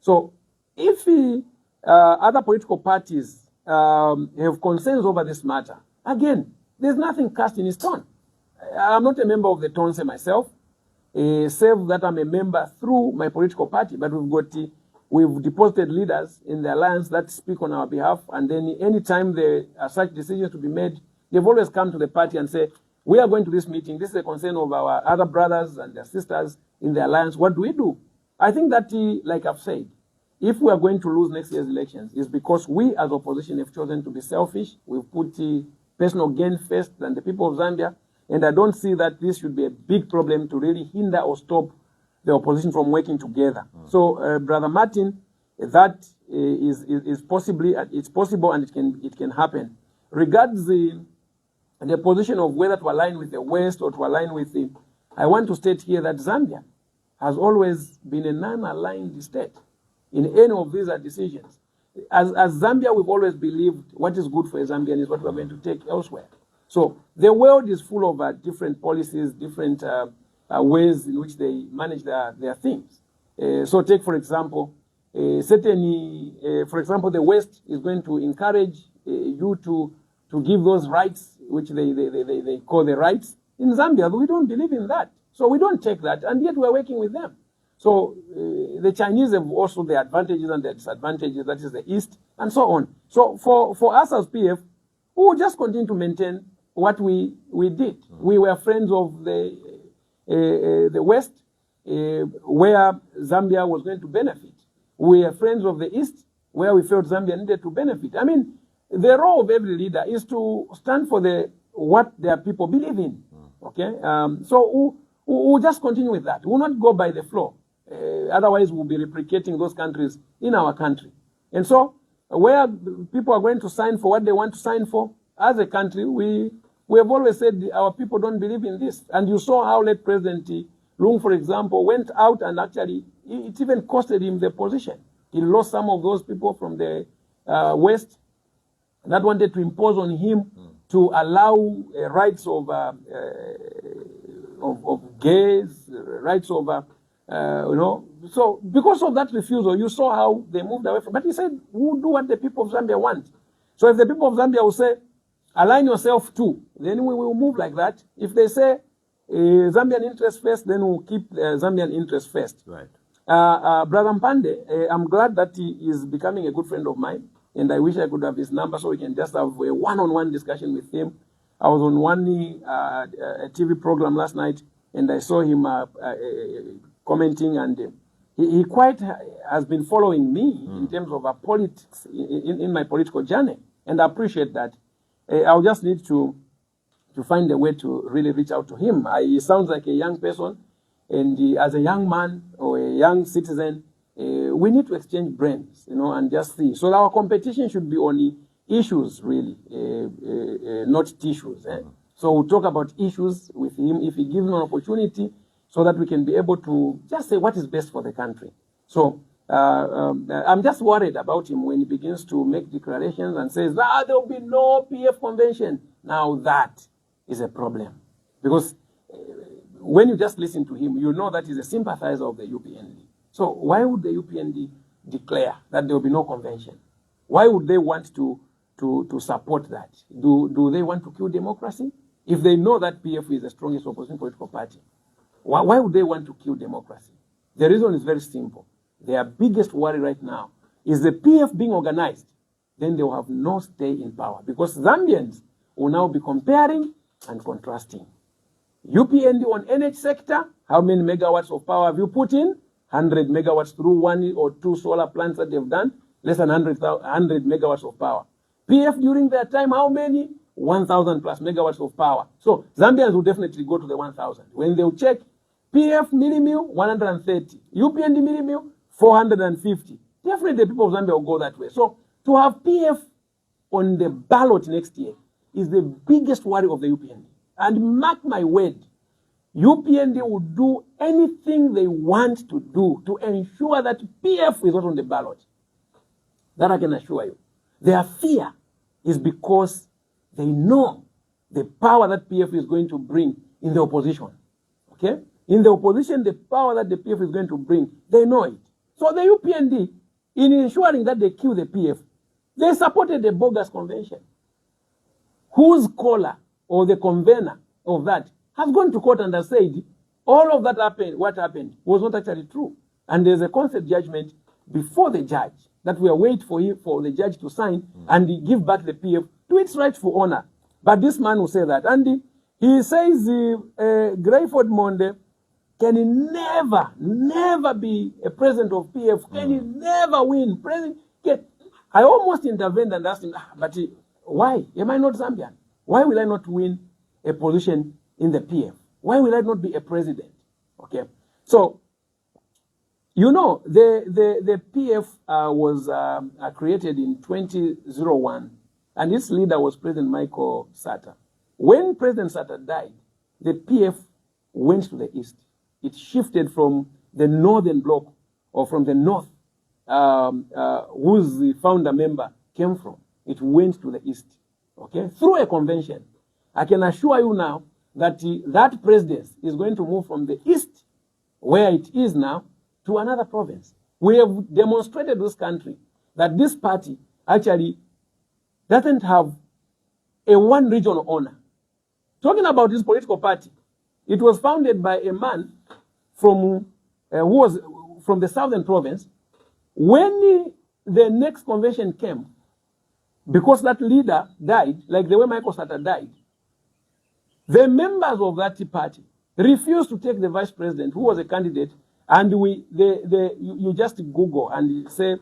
S2: So if other political parties have concerns over this matter, again, there's nothing cast in stone. I'm not a member of the Tonse myself, save that I'm a member through my political party, but we've deposited leaders in the alliance that speak on our behalf, and then anytime there are such decisions to be made, they've always come to the party and say, we are going to this meeting. This is a concern of our other brothers and their sisters in the alliance. What do we do? I think that, like I've said, if we are going to lose next year's elections, it's because we as opposition have chosen to be selfish. We've put personal gain first than the people of Zambia. And I don't see that this should be a big problem to really hinder or stop the opposition from working together. So, Brother Martin, that is possibly, it's possible and it can happen. Regards the position of whether to align with the West or to align with I want to state here that Zambia has always been a non-aligned state in any of these decisions. As Zambia, we've always believed what is good for a Zambian is what we're going to take elsewhere. So the world is full of different policies, different ways in which they manage their things. So take, for example, for example, the West is going to encourage you to give those rights, which they call the rights. In Zambia, we don't believe in that. So we don't take that, and yet we're working with them. So the Chinese have also the advantages and the disadvantages, that is the East, and so on. So for us as PF, we will just continue to maintain what we did. We were friends of the West, where Zambia was going to benefit. We were friends of the East, where we felt Zambia needed to benefit. I mean, the role of every leader is to stand for what their people believe in. Okay, so we'll just continue with that. We'll not go by the flow. Otherwise, we'll be replicating those countries in our country. And so, where people are going to sign for what they want to sign for, as a country, we have always said our people don't believe in this. And you saw how late President Lungu, for example, went out and actually, it even costed him the position. He lost some of those people from the West that wanted to impose on him to allow rights of gays, rights of, So because of that refusal, you saw how they moved away from. But he said, we'll do what the people of Zambia want. So if the people of Zambia will say, align yourself too, then we will move like that. If they say Zambian interest first, then we'll keep Zambian interest first.
S1: Right.
S2: Brother Mpande, I'm glad that he is becoming a good friend of mine, and I wish I could have his number so we can just have a one-on-one discussion with him. I was on one a TV program last night, and I saw him commenting, and he quite has been following me in terms of politics in my political journey, and I appreciate that. I'll just need to find a way to really reach out to him. He sounds like a young person, and as a young man or a young citizen, we need to exchange brains, and just see. So our competition should be on issues, really, not tissues. So we'll talk about issues with him if he gives me an opportunity, so that we can be able to just say what is best for the country. So I'm just worried about him when he begins to make declarations and says, there will be no PF convention. Now that is a problem. Because when you just listen to him, you know that he's a sympathizer of the UPND. So why would the UPND declare that there will be no convention? Why would they want to support that? Do they want to kill democracy? If they know that PF is the strongest opposition political party, why would they want to kill democracy? The reason is very simple. Their biggest worry right now is the PF being organized. Then they will have no stay in power, because Zambians will now be comparing and contrasting. UPND on NH sector, how many megawatts of power have you put in? 100 megawatts through 1 or 2 solar plants that they've done, less than 100 megawatts of power. PF during their time, how many? 1,000 plus megawatts of power. So Zambians will definitely go to the 1,000. When they'll check, PF millimil 130, UPND millimil 450. Definitely the people of Zambia will go that way. So to have PF on the ballot next year is the biggest worry of the UPND. And mark my word, UPND will do anything they want to do to ensure that PF is not on the ballot. That I can assure you. Their fear is because they know the power that PF is going to bring in the opposition. Okay? In the opposition, the power that the PF is going to bring, they know it. So the UPND, in ensuring that they kill the PF, they supported the bogus convention, whose caller or the convener of that has gone to court and has said all of that happened, what happened, was not actually true. And there's a concept judgment before the judge that we are waiting for the judge to sign and give back the PF to its rightful owner. But this man will say that. And he says Greyford Monde can never be a president of PF, can he never win president. I almost intervened and asked him, but why? Am I not Zambian? Why will I not win a position in the PF? Why will I not be a president? Okay. So, the PF was created in 2001, and its leader was President Michael Sata. When President Sata died, the PF went to the east. It shifted from the northern bloc, or from the north, whose the founder member came from. It went to the east, okay, through a convention. I can assure you now that that presidency is going to move from the east, where it is now, to another province. We have demonstrated this country that this party actually doesn't have a one regional owner. Talking about this political party, it was founded by a man from who was from the southern province. When the next convention came, because that leader died, like the way Michael Sata died, the members of that party refused to take the vice president, who was a candidate, and you just Google and say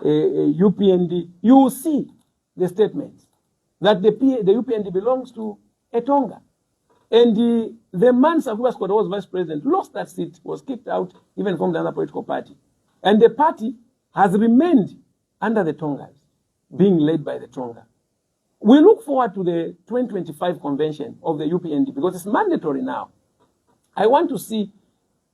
S2: UPND, you will see the statements that the UPND belongs to Etonga. And the man Safuwa Squad was vice president, lost that seat, was kicked out even from the other political party. And the party has remained under the Tongas, being led by the Tonga. We look forward to the 2025 convention of the UPND because it's mandatory now. I want to see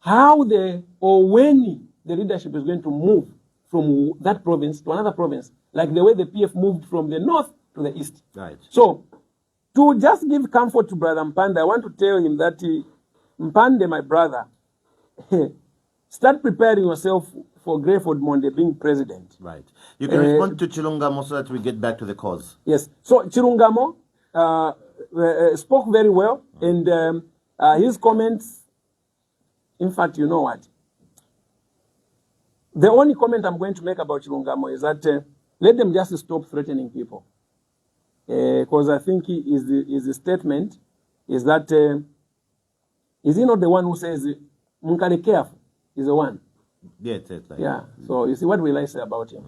S2: how when the leadership is going to move from that province to another province, like the way the PF moved from the north to the east.
S1: Right.
S2: So, to just give comfort to Brother Mpande, I want to tell him that Mpande, my brother, start preparing yourself for Greyford Monde being president.
S1: Right. You can respond to Chilungamo so that we get back to the cause.
S2: Yes. So Chilungamo spoke very well, and his comments, in fact, you know what? The only comment I'm going to make about Chilungamo is that let them just stop threatening people. Because I think his statement is that, is he not the one who says, Munkale careful? He's the one.
S1: Yes, like
S2: yeah. So you see, what will I say about him?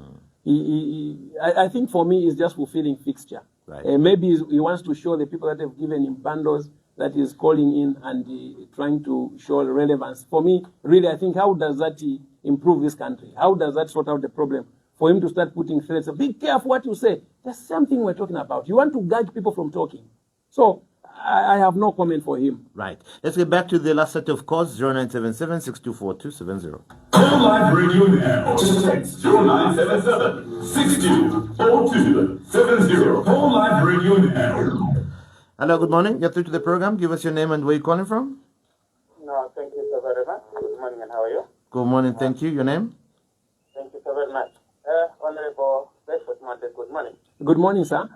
S2: I think for me, he's just fulfilling fixture.
S1: Right.
S2: Maybe he wants to show the people that have given him bundles that he's calling in and trying to show relevance. For me, really, I think how does that improve this country? How does that sort out the problem? For him to start putting threats, be careful what you say. The same thing we're talking about. You want to guide people from talking. So I have no comment for him.
S1: Right. Let's get back to the last set of calls, 0977-624-270.
S3: Call live radio now. Text 0977-6242-70. Call live radio now.
S1: Hello, good morning. You're through to the program. Give us your name and where you're calling from.
S7: No, thank you so very much. Good morning, and how are you?
S1: Good morning, thank you. Your name?
S7: Thank you so very much. Honorable Greyford Monde, good morning.
S2: Good morning, sir.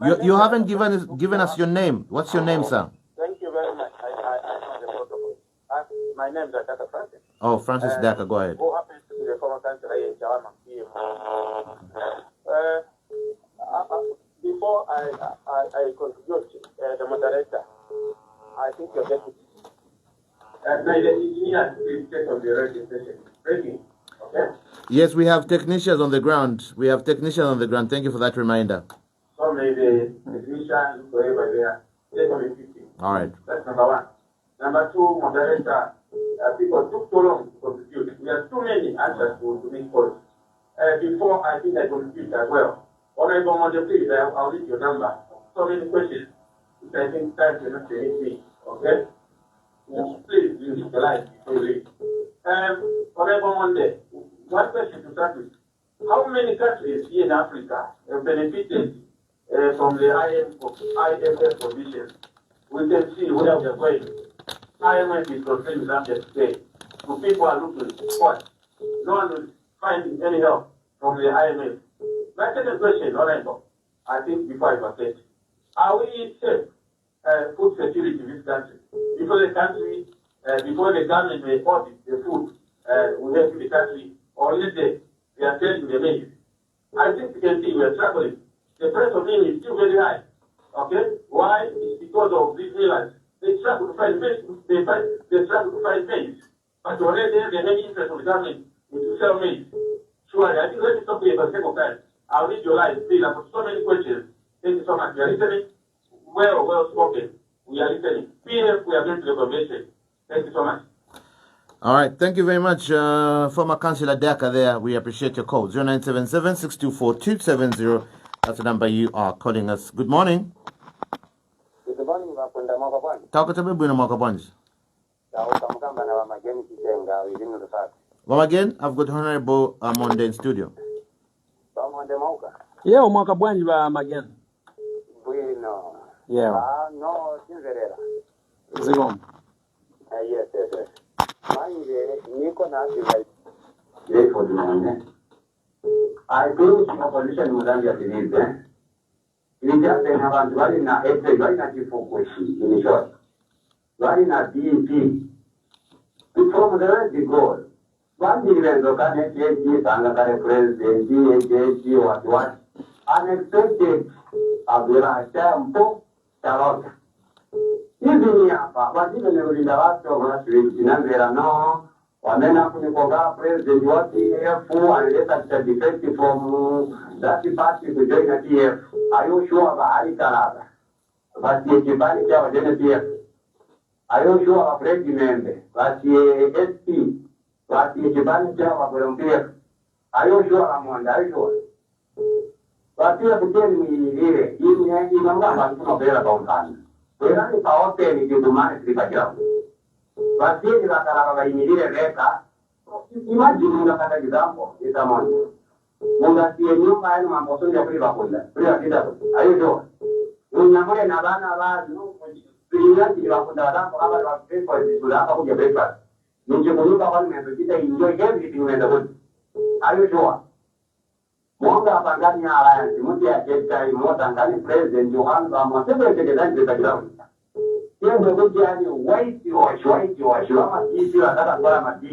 S1: You haven't given us your name. What's your name, sir?
S7: Thank you very much. I know the protocol. My name is Dr. Francis.
S1: Oh, Francis Daka, go ahead.
S7: Who happens to be the former councillor in Jawama. Before I contribute, the moderator, I think you're getting the engineer is take on the radio station. Breaking. Okay?
S1: Yes, we have technicians on the ground. Thank you for that reminder.
S7: So maybe the technician, whoever they are, take on the 50.
S1: All right.
S7: That's number one. Number two, moderator, people took too long to contribute. We have too many answers to make calls. Before I think I contribute as well. Honorable Monde, please, I'll read your number. So many questions, which I think time cannot permit me. Okay? Please, you need the line before you leave. Honorable Monde, one question to start with. How many countries here in Africa have benefited from the IMF position? We can see where we are going. IMF is concerning Zambia today. So people are looking what? No one is finding any help from the IMF. My second question, Honorable, I think before I forget, are we safe food security in this country? Before the government may audit the food we have in the country, or let's say they are selling the maize. I think you can see we are struggling. The price of meal is still very high. Okay? Why? It's because of these millers. They struggle to find maize. They struggle to find maize. But already they have any interest of the government to sell maize. Surely, I think let me stop here for the sake of time. I'll read your line, please. I've got so many questions. Thank you so much. We are listening. Well spoken. We are listening. PF, we are going to the convention. Thank you so much.
S1: All right. Thank you very much, former Councillor Daka there. We appreciate your call. 0977-624-270. That's the number you are calling us. Good morning.
S7: Good morning, Mapunda Mokabwan.
S1: Talk to me, Bruno Mokabwanji. Well, again, I've got Honorable Monde in studio.
S2: Yeah, umwaka bwanji ba mageni.
S7: Bueno.
S2: Yeah.
S7: No, Cinderella.
S2: Zigom.
S7: Yes. Manje, niko na asirai.
S4: Greyford Monde. I think the opposition in Zambia believes, it is just an abantu bali na FA, bali na kifukushi, in short. Bali na DEP. From the rest goal. One event, the president, what. Unexpected, Abdullah Tempo, Charlotte. Even here, but even in the last of us, we no, or then after the president, what the FO and let us defect from that party to join a TF. Are you sure about Alikalada? But the Kibani Java TF. Are you sure of regiment? But the SP. But the Kibani Java volunteer. Are you sure I'm on that? But you have to tell me, even I'm not about that. We only power penny to manage the job. But then you are immediate record. Imagine an example. It's a month. Munga see a new man, my person, your Privakunda. Are you sure? When you are in Havana, you are for your breakfast. You enjoy everything in the wood. Are you sure? Monga Pangania Alliance, Mutia Jetta, more than any president, you want to whatever the design with the ground. Here the good guy, white, you are sure, you are easy, another one, 6.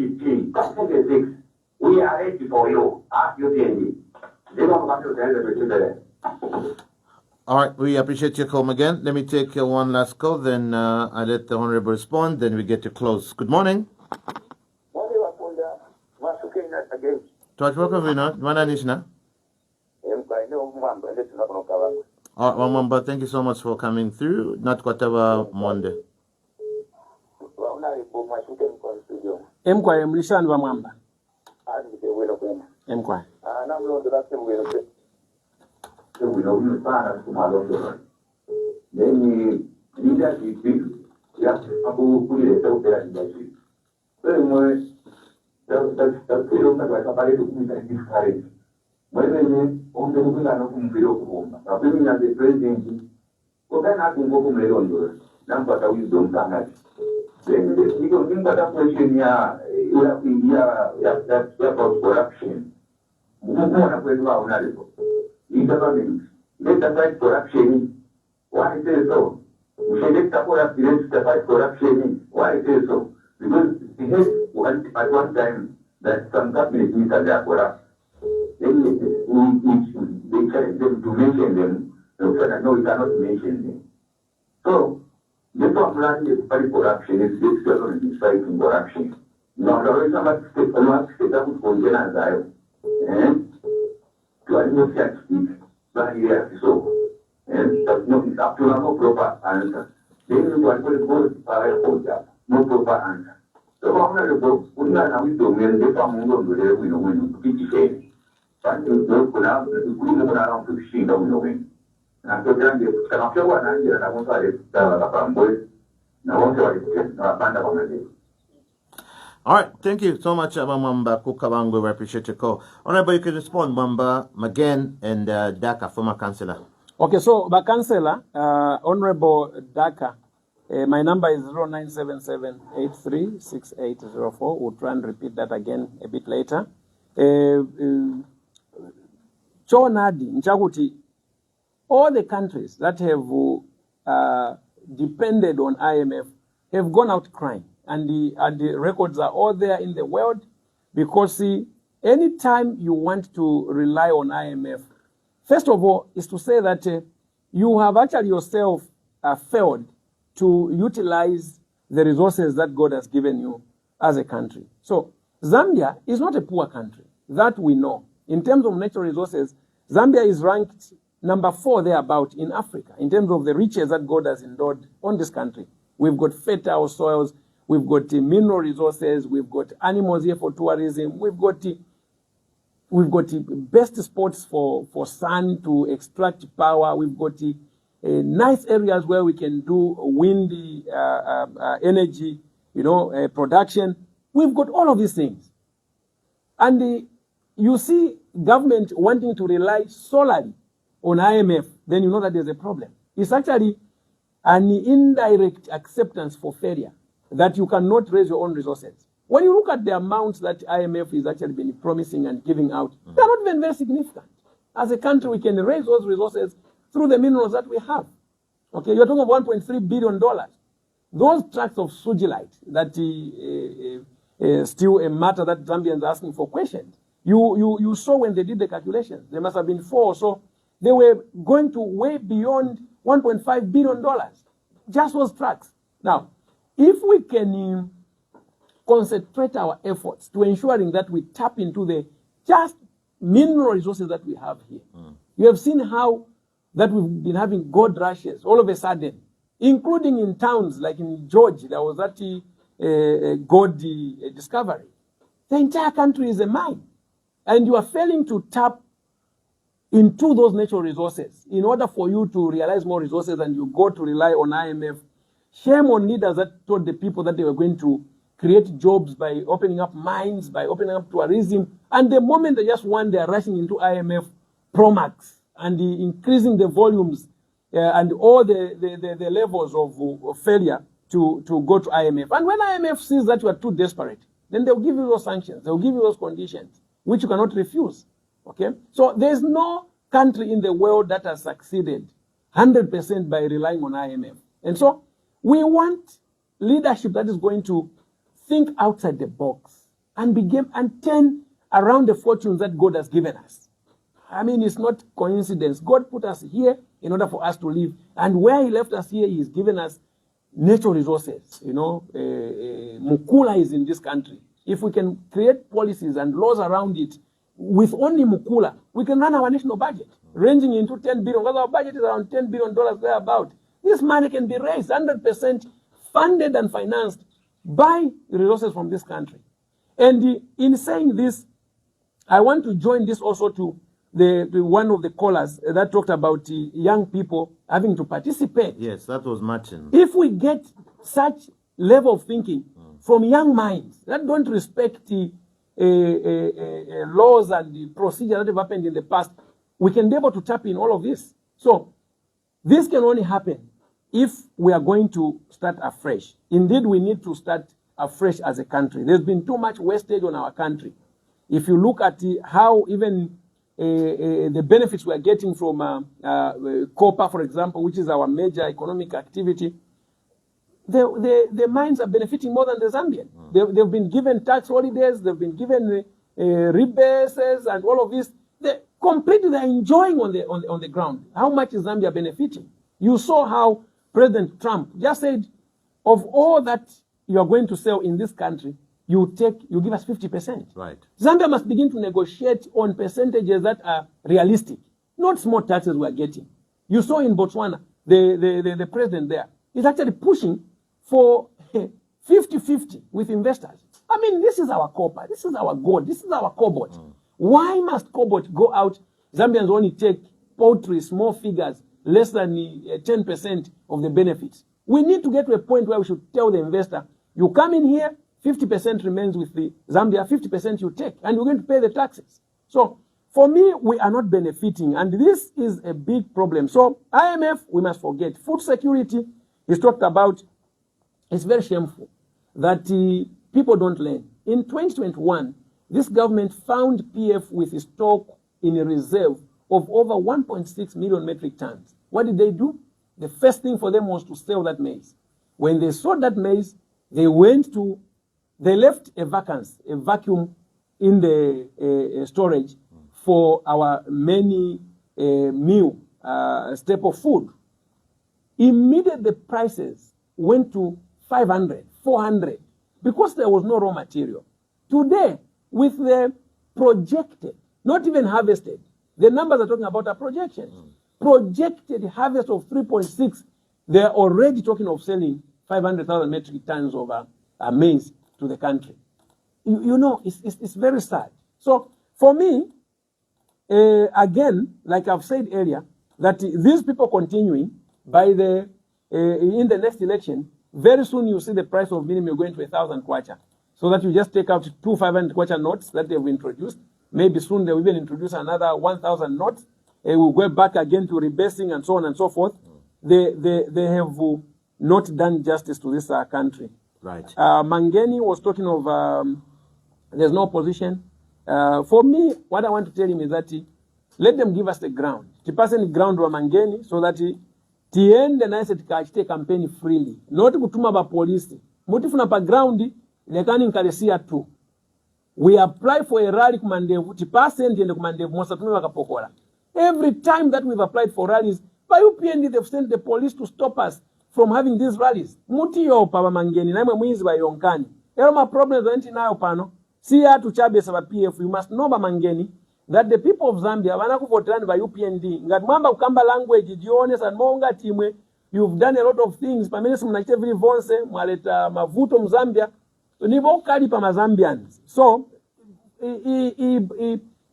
S4: We are for you. Ask UPND. They don't want to tell them.
S1: All right, we appreciate your call again. Let me take one last call, then I let the Honorable respond, then we get to close. Good morning. Tuwach wako vina, Mwana Nishna? All right, Mwamba, thank you so much for coming through. Not whatever Monde.
S2: Mkwa mlishani wa Mwamba. Mkwa.
S4: Then leadership, yeah, Abu Kuli, the leadership. Very much, the freedom that was applied to me and discouraged. When they on the Lugano from Video, appearing as the president, so then I can go to Melon, number that we don't have. Then you can think that question, yeah, you have India, that's about corruption. Let us fight corruption. Why is it so? We should let the fight corruption. Why is it so? Because it has at one time that some companies are corrupt. Then they challenge them to mention them. No, we cannot mention them. So, the problem is fight corruption. Is this government is fighting corruption? Now, there is some step up for General to administer speech. So, and that's not up to no proper answer. Then you want to go to no proper answer. So, I'm not going to win the family of the win 50 cents. But you don't put out the queen of around 15 of the win. And I'm going to come up to one and I want to now also
S1: All right, thank you so much, Mwamba Kukabango. We appreciate your call. Honorable, you can respond, Mwamba, Magen, and Daka, former councillor.
S2: Okay, so the councillor, Honorable Daka, my number is 0977836804. We'll try and repeat that again a bit later. Chonadi, Nchakuti, all the countries that have depended on IMF have gone out crying. And the records are all there in the world, because see, anytime you want to rely on IMF, first of all, is to say that you have actually yourself failed to utilize the resources that God has given you as a country. So Zambia is not a poor country, that we know. In terms of natural resources, Zambia is ranked number 4 thereabout in Africa in terms of the riches that God has endowed on this country. We've got fertile soils. We've got mineral resources. We've got animals here for tourism. We've got best spots for sun to extract power. We've got nice areas where we can do windy energy, production. We've got all of these things. And you see government wanting to rely solely on IMF, then you know that there's a problem. It's actually an indirect acceptance for failure, that you cannot raise your own resources. When you look at the amounts that IMF is actually been promising and giving out, they're not even very significant. As a country, we can raise those resources through the minerals that we have. Okay, you're talking about $1.3 billion. Those tracts of sugilite that still a matter that Zambians are asking for questions. You saw when they did the calculations, there must have been 4 or so. They were going to way beyond $1.5 billion, just those tracts. Now, if we can concentrate our efforts to ensuring that we tap into the just mineral resources that we have here. You have seen how that we've been having gold rushes all of a sudden, including in towns like in George, there was that gold discovery. The entire country is a mine. And you are failing to tap into those natural resources in order for you to realize more resources, and you go to rely on IMF. Shame on leaders that told the people that they were going to create jobs by opening up mines, by opening up tourism. And the moment they just want, they're rushing into IMF Promax and increasing the volumes and all the levels of failure to go to IMF. And when IMF sees that you are too desperate, then they'll give you those sanctions. They'll give you those conditions, which you cannot refuse. Okay? So there's no country in the world that has succeeded 100% by relying on IMF. And so we want leadership that is going to think outside the box and turn around the fortunes that God has given us. I mean, it's not coincidence. God put us here in order for us to live. And where he left us here, he's given us natural resources. You know, Mukula is in this country. If we can create policies and laws around it, with only Mukula, we can run our national budget, ranging into 10 billion. Because our budget is around $10 billion thereabout. This money can be raised 100% funded and financed by resources from this country. And in saying this, I want to join this also to the one of the callers that talked about young people having to participate.
S1: Yes, that was Martin.
S2: If we get such level of thinking from young minds that don't respect the laws and the procedures that have happened in the past, we can be able to tap in all of this. So this can only happen if we are going to start afresh. Indeed, we need to start afresh as a country. There's been too much wastage on our country. If you look at how even the benefits we are getting from copper, for example, which is our major economic activity, the mines are benefiting more than the Zambian. They've been given tax holidays, they've been given rebates and all of this. They're enjoying on the ground. How much is Zambia benefiting? You saw how President Trump just said, of all that you are going to sell in this country, you give us 50%.
S1: Right.
S2: Zambia must begin to negotiate on percentages that are realistic, not small taxes we are getting. You saw in Botswana, the president there is actually pushing for 50-50 with investors. I mean, this is our copper, this is our gold, this is our cobalt. Why must cobalt go out? Zambians only take paltry, small figures, less than 10% of the benefits. We need to get to a point where we should tell the investor, you come in here, 50% remains with the Zambia, 50% you take, and you're going to pay the taxes. So for me, we are not benefiting, and this is a big problem. So IMF, we must forget. Food security is talked about. It's very shameful that people don't learn. In 2021, this government found PF with a stock in a reserve of over 1.6 million metric tons. What did they do? The first thing for them was to sell that maize. When they sold that maize, they left a vacuum in the storage for our many meal staple food. Immediately the prices went to 500, 400, because there was no raw material. Today, with the projected, not even harvested, the numbers are talking about are projections. Projected harvest of 3.6, they're already talking of selling 500,000 metric tons of maize to the country. You know, it's very sad. So for me, again, like I've said earlier, that these people continuing in the next election, very soon you see the price of minimum going to 1,000 kwacha. So that you just take out 2 500 kwacha notes that they've introduced. Maybe soon they'll even introduce another 1,000 notes. We'll go back again to rebasing and so on and so forth. They have not done justice to this country.
S1: Right.
S2: Mangeni was talking of there's no opposition. For me, what I want to tell him is that let them give us the ground. Tipaseni ground wa Mangeni so that tiende na ese tikachite campaign freely. Not kutuma ba polisi. Mutifuna pa ground lekani nkalesia tu. We apply for a rally kumandevu, tipaseni tiende kumandevu, mosa tume wakapokola. Every time that we've applied for rallies, by UPND they've sent the police to stop us from having these rallies. Muti yo pa Mangeni, na mwizi wa yonkani. Ero ma problems wenti nayo pano. Siya tuchabe sa PF, you must know ba Mangeni, that the people of Zambia, wanaku voterani by UPND, ngati mwamba ukamba language, jiones and monga timwe, you've done a lot of things, pamenesi mnachite vili vonse, mwaleta mavuto mzambia, nivo kali pa Mazambians. So,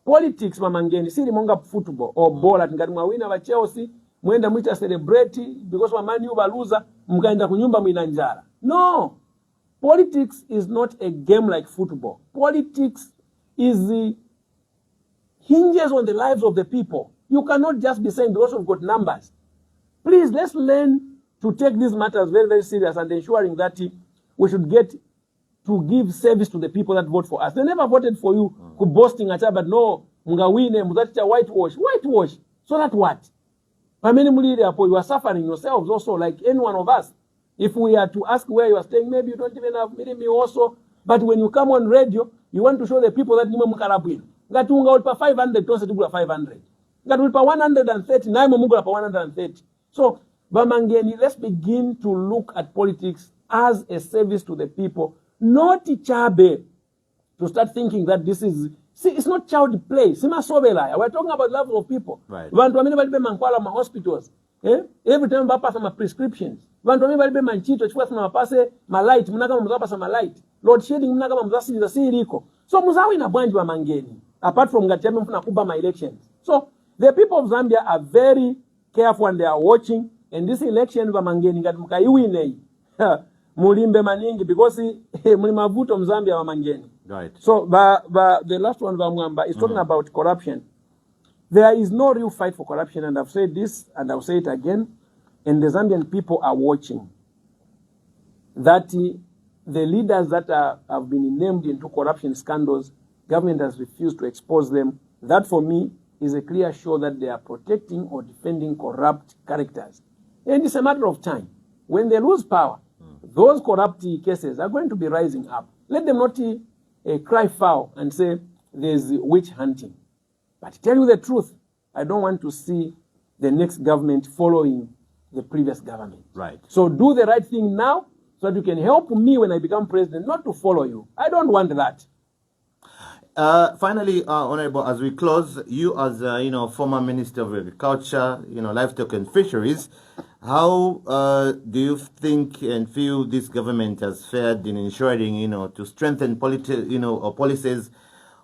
S2: politics Mangeni, siri monga football, or bola, ngati mwawina wa Chelsea, mwenda mwita celebrate, because Man U baluza, mkaenda kunyumba mwinanjara. No! Politics is not a game like football. Politics is hinges on the lives of the people. You cannot just be saying because we've got numbers. Please, let's learn to take these matters very, very serious and ensuring that we should get to give service to the people that vote for us. They never voted for you, boasting at but no, mungawine, muzaticha whitewash. Whitewash. So that what? You are suffering yourselves also like any one of us. If we are to ask where you are staying, maybe you don't even have me also. But when you come on radio, you want to show the people that nimwe mukarabwino. Ngati unga ulipa 500 tonse tugula 500. Ngati ulipa 130 naye mugula pa 130. So Bamangeni, let's begin to look at politics as a service to the people, not chabe, to start thinking that this is, see, it's not child play. We're talking about the level of people.
S1: Right.
S2: Hospitals. Every time we pass some prescriptions. Vantu wame balibe manchito chukua sana mapase malight munaka muzapasa malight. Load shedding munaka muzasi za siriko. So muzawi na bwanji wa Mangeni. Apart from ngatiame mfuna kuba my elections. So the people of Zambia are very careful and they are watching. And this election wa Mangeni ngati mukaiwine. Mulimbe maningi because mulimavuto mzambia wa Mangeni.
S1: Right.
S2: So the last one Mwamba is talking about corruption. There is no real fight for corruption, and I've said this and I'll say it again. And the Zambian people are watching that the leaders that have been named into corruption scandals, government has refused to expose them. That for me is a clear show that they are protecting or defending corrupt characters. And it's a matter of time. When they lose power, those corrupt cases are going to be rising up. Let them not cry foul and say there's witch hunting. But to tell you the truth, I don't want to see the next government following the previous government.
S1: Right.
S2: So do the right thing now so that you can help me when I become president, not to follow you. I don't want that.
S1: Finally, Honorable, as we close, you as former Minister of Agriculture, Livestock and Fisheries, how do you think and feel this government has fared in ensuring, to strengthen policies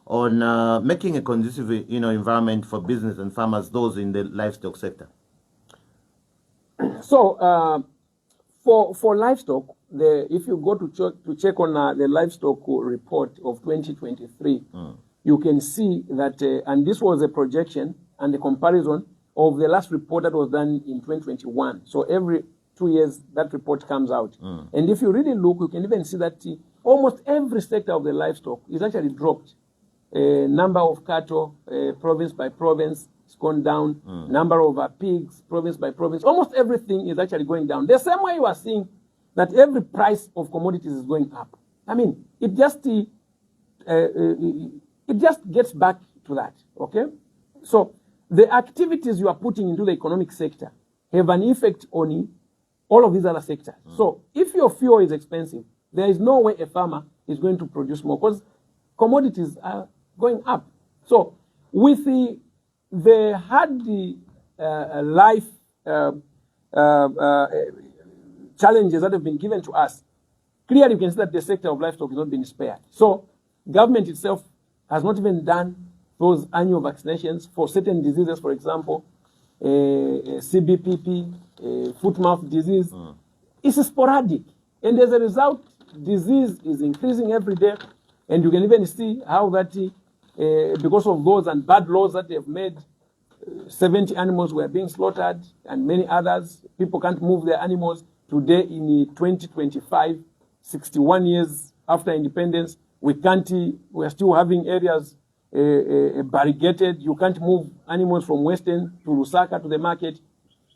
S1: on making a conducive, environment for business and farmers, those in the livestock sector?
S2: So, for livestock, if you go to check on the livestock report of 2023, you can see that, and this was a projection and a comparison of the last report that was done in 2021. So every 2 years, that report comes out. And if you really look, you can even see that almost every sector of the livestock is actually dropped. Number of cattle, province by province, it's gone down. Number of pigs, province by province, almost everything is actually going down. The same way you are seeing that every price of commodities is going up. I mean, it just gets back to that, okay? So the activities you are putting into the economic sector have an effect on all of these other sectors. So if your fuel is expensive, there is no way a farmer is going to produce more because commodities are going up. So with the hard life challenges that have been given to us, clearly you can see that the sector of livestock is not being spared. So government itself has not even done those annual vaccinations for certain diseases, for example, CBPP, foot-mouth disease. It's sporadic. And as a result, disease is increasing every day. And you can even see how that, because of those and bad laws that they have made, 70 animals were being slaughtered and many others. People can't move their animals. Today in 2025, 61 years after independence, we are still having areas barricaded. You can't move animals from Western to Lusaka to the market.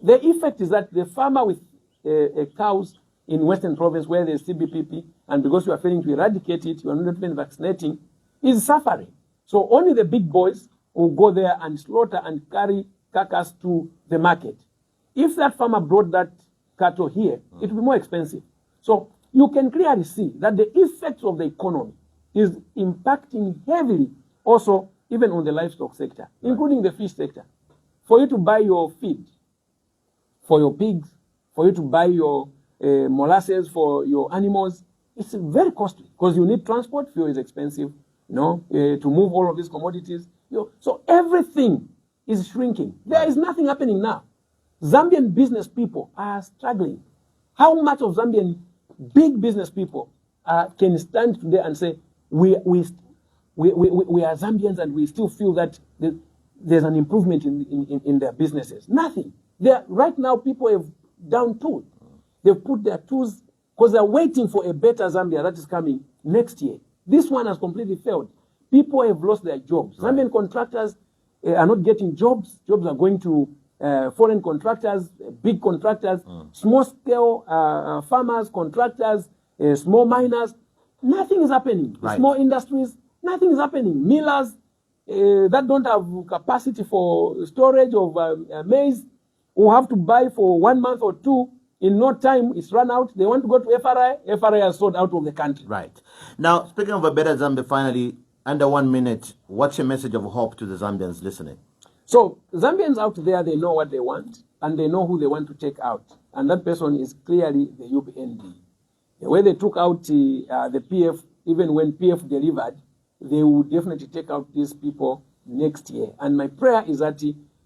S2: The effect is that the farmer with cows in Western Province where there's CBPP, and because you are failing to eradicate it, you are not even vaccinating, is suffering. So only the big boys will go there and slaughter and carry carcass to the market. If that farmer brought that cattle here, it will be more expensive. So you can clearly see that the effects of the economy is impacting heavily also even on the livestock sector, including the fish sector. For you to buy your feed for your pigs, for you to buy your molasses for your animals, it's very costly because you need transport. Fuel is expensive, to move all of these commodities. So everything is shrinking. There is nothing happening now. Zambian business people are struggling. How much of Zambian big business people can stand today and say, we are Zambians and we still feel that there's an improvement in their businesses? Nothing. Right now, people have down tools. They've put their tools because they're waiting for a better Zambia that is coming next year. This one has completely failed. People have lost their jobs. Right. Zambian contractors are not getting jobs. Jobs are going to foreign contractors, big contractors, small-scale farmers, contractors, small miners. nothing is happening.
S1: Right.
S2: Small industries, nothing is happening. Millers that don't have capacity for storage of maize, who have to buy for 1 month or two, in no time it's run out. They want to go to FRI. FRI has sold out of the country.
S1: Right. Now, speaking of a better Zambia, finally, under 1 minute, what's your message of hope to the Zambians listening?
S2: So Zambians out there, they know what they want and they know who they want to take out. And that person is clearly the UPND. The way they took out the PF, even when PF delivered, they will definitely take out these people next year. And my prayer is that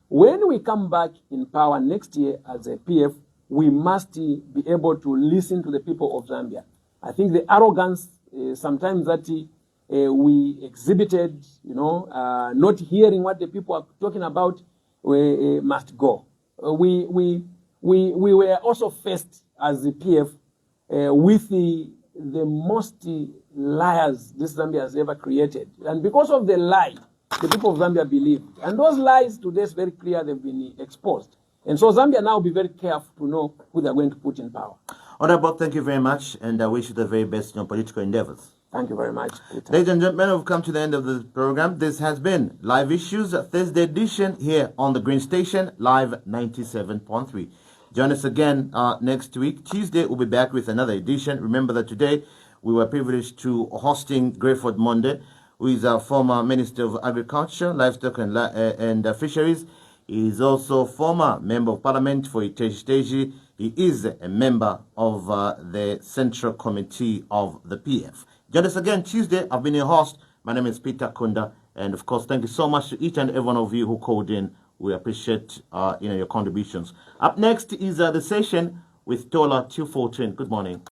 S2: when we come back in power next year as a PF, we must be able to listen to the people of Zambia. I think the arrogance sometimes that we exhibited, not hearing what the people are talking about, must go. We were also faced as the PF with the most liars this Zambia has ever created. And because of the lie, the people of Zambia believed. And those lies today is very clear, they've been exposed. And so Zambia now be very careful to know who they're going to put in power.
S1: Honorable, thank you very much, and I wish you the very best in your political endeavors.
S2: Thank you very much, Peter.
S1: Ladies and gentlemen, we've come to the end of the program. This has been Live Issues, Thursday edition here on the Green Station, Live 97.3. Join us again next week. Tuesday, we'll be back with another edition. Remember that today we were privileged to hosting Greyford Monde, who is our former Minister of Agriculture, Livestock and Fisheries. He is also former Member of Parliament for Iteji. He is a member of the Central Committee of the PF. Join us again Tuesday. I've been your host. My name is Peter Kunda. And of course, thank you so much to each and every one of you who called in. We appreciate your contributions. Up next is the session with Tola 214. Good morning.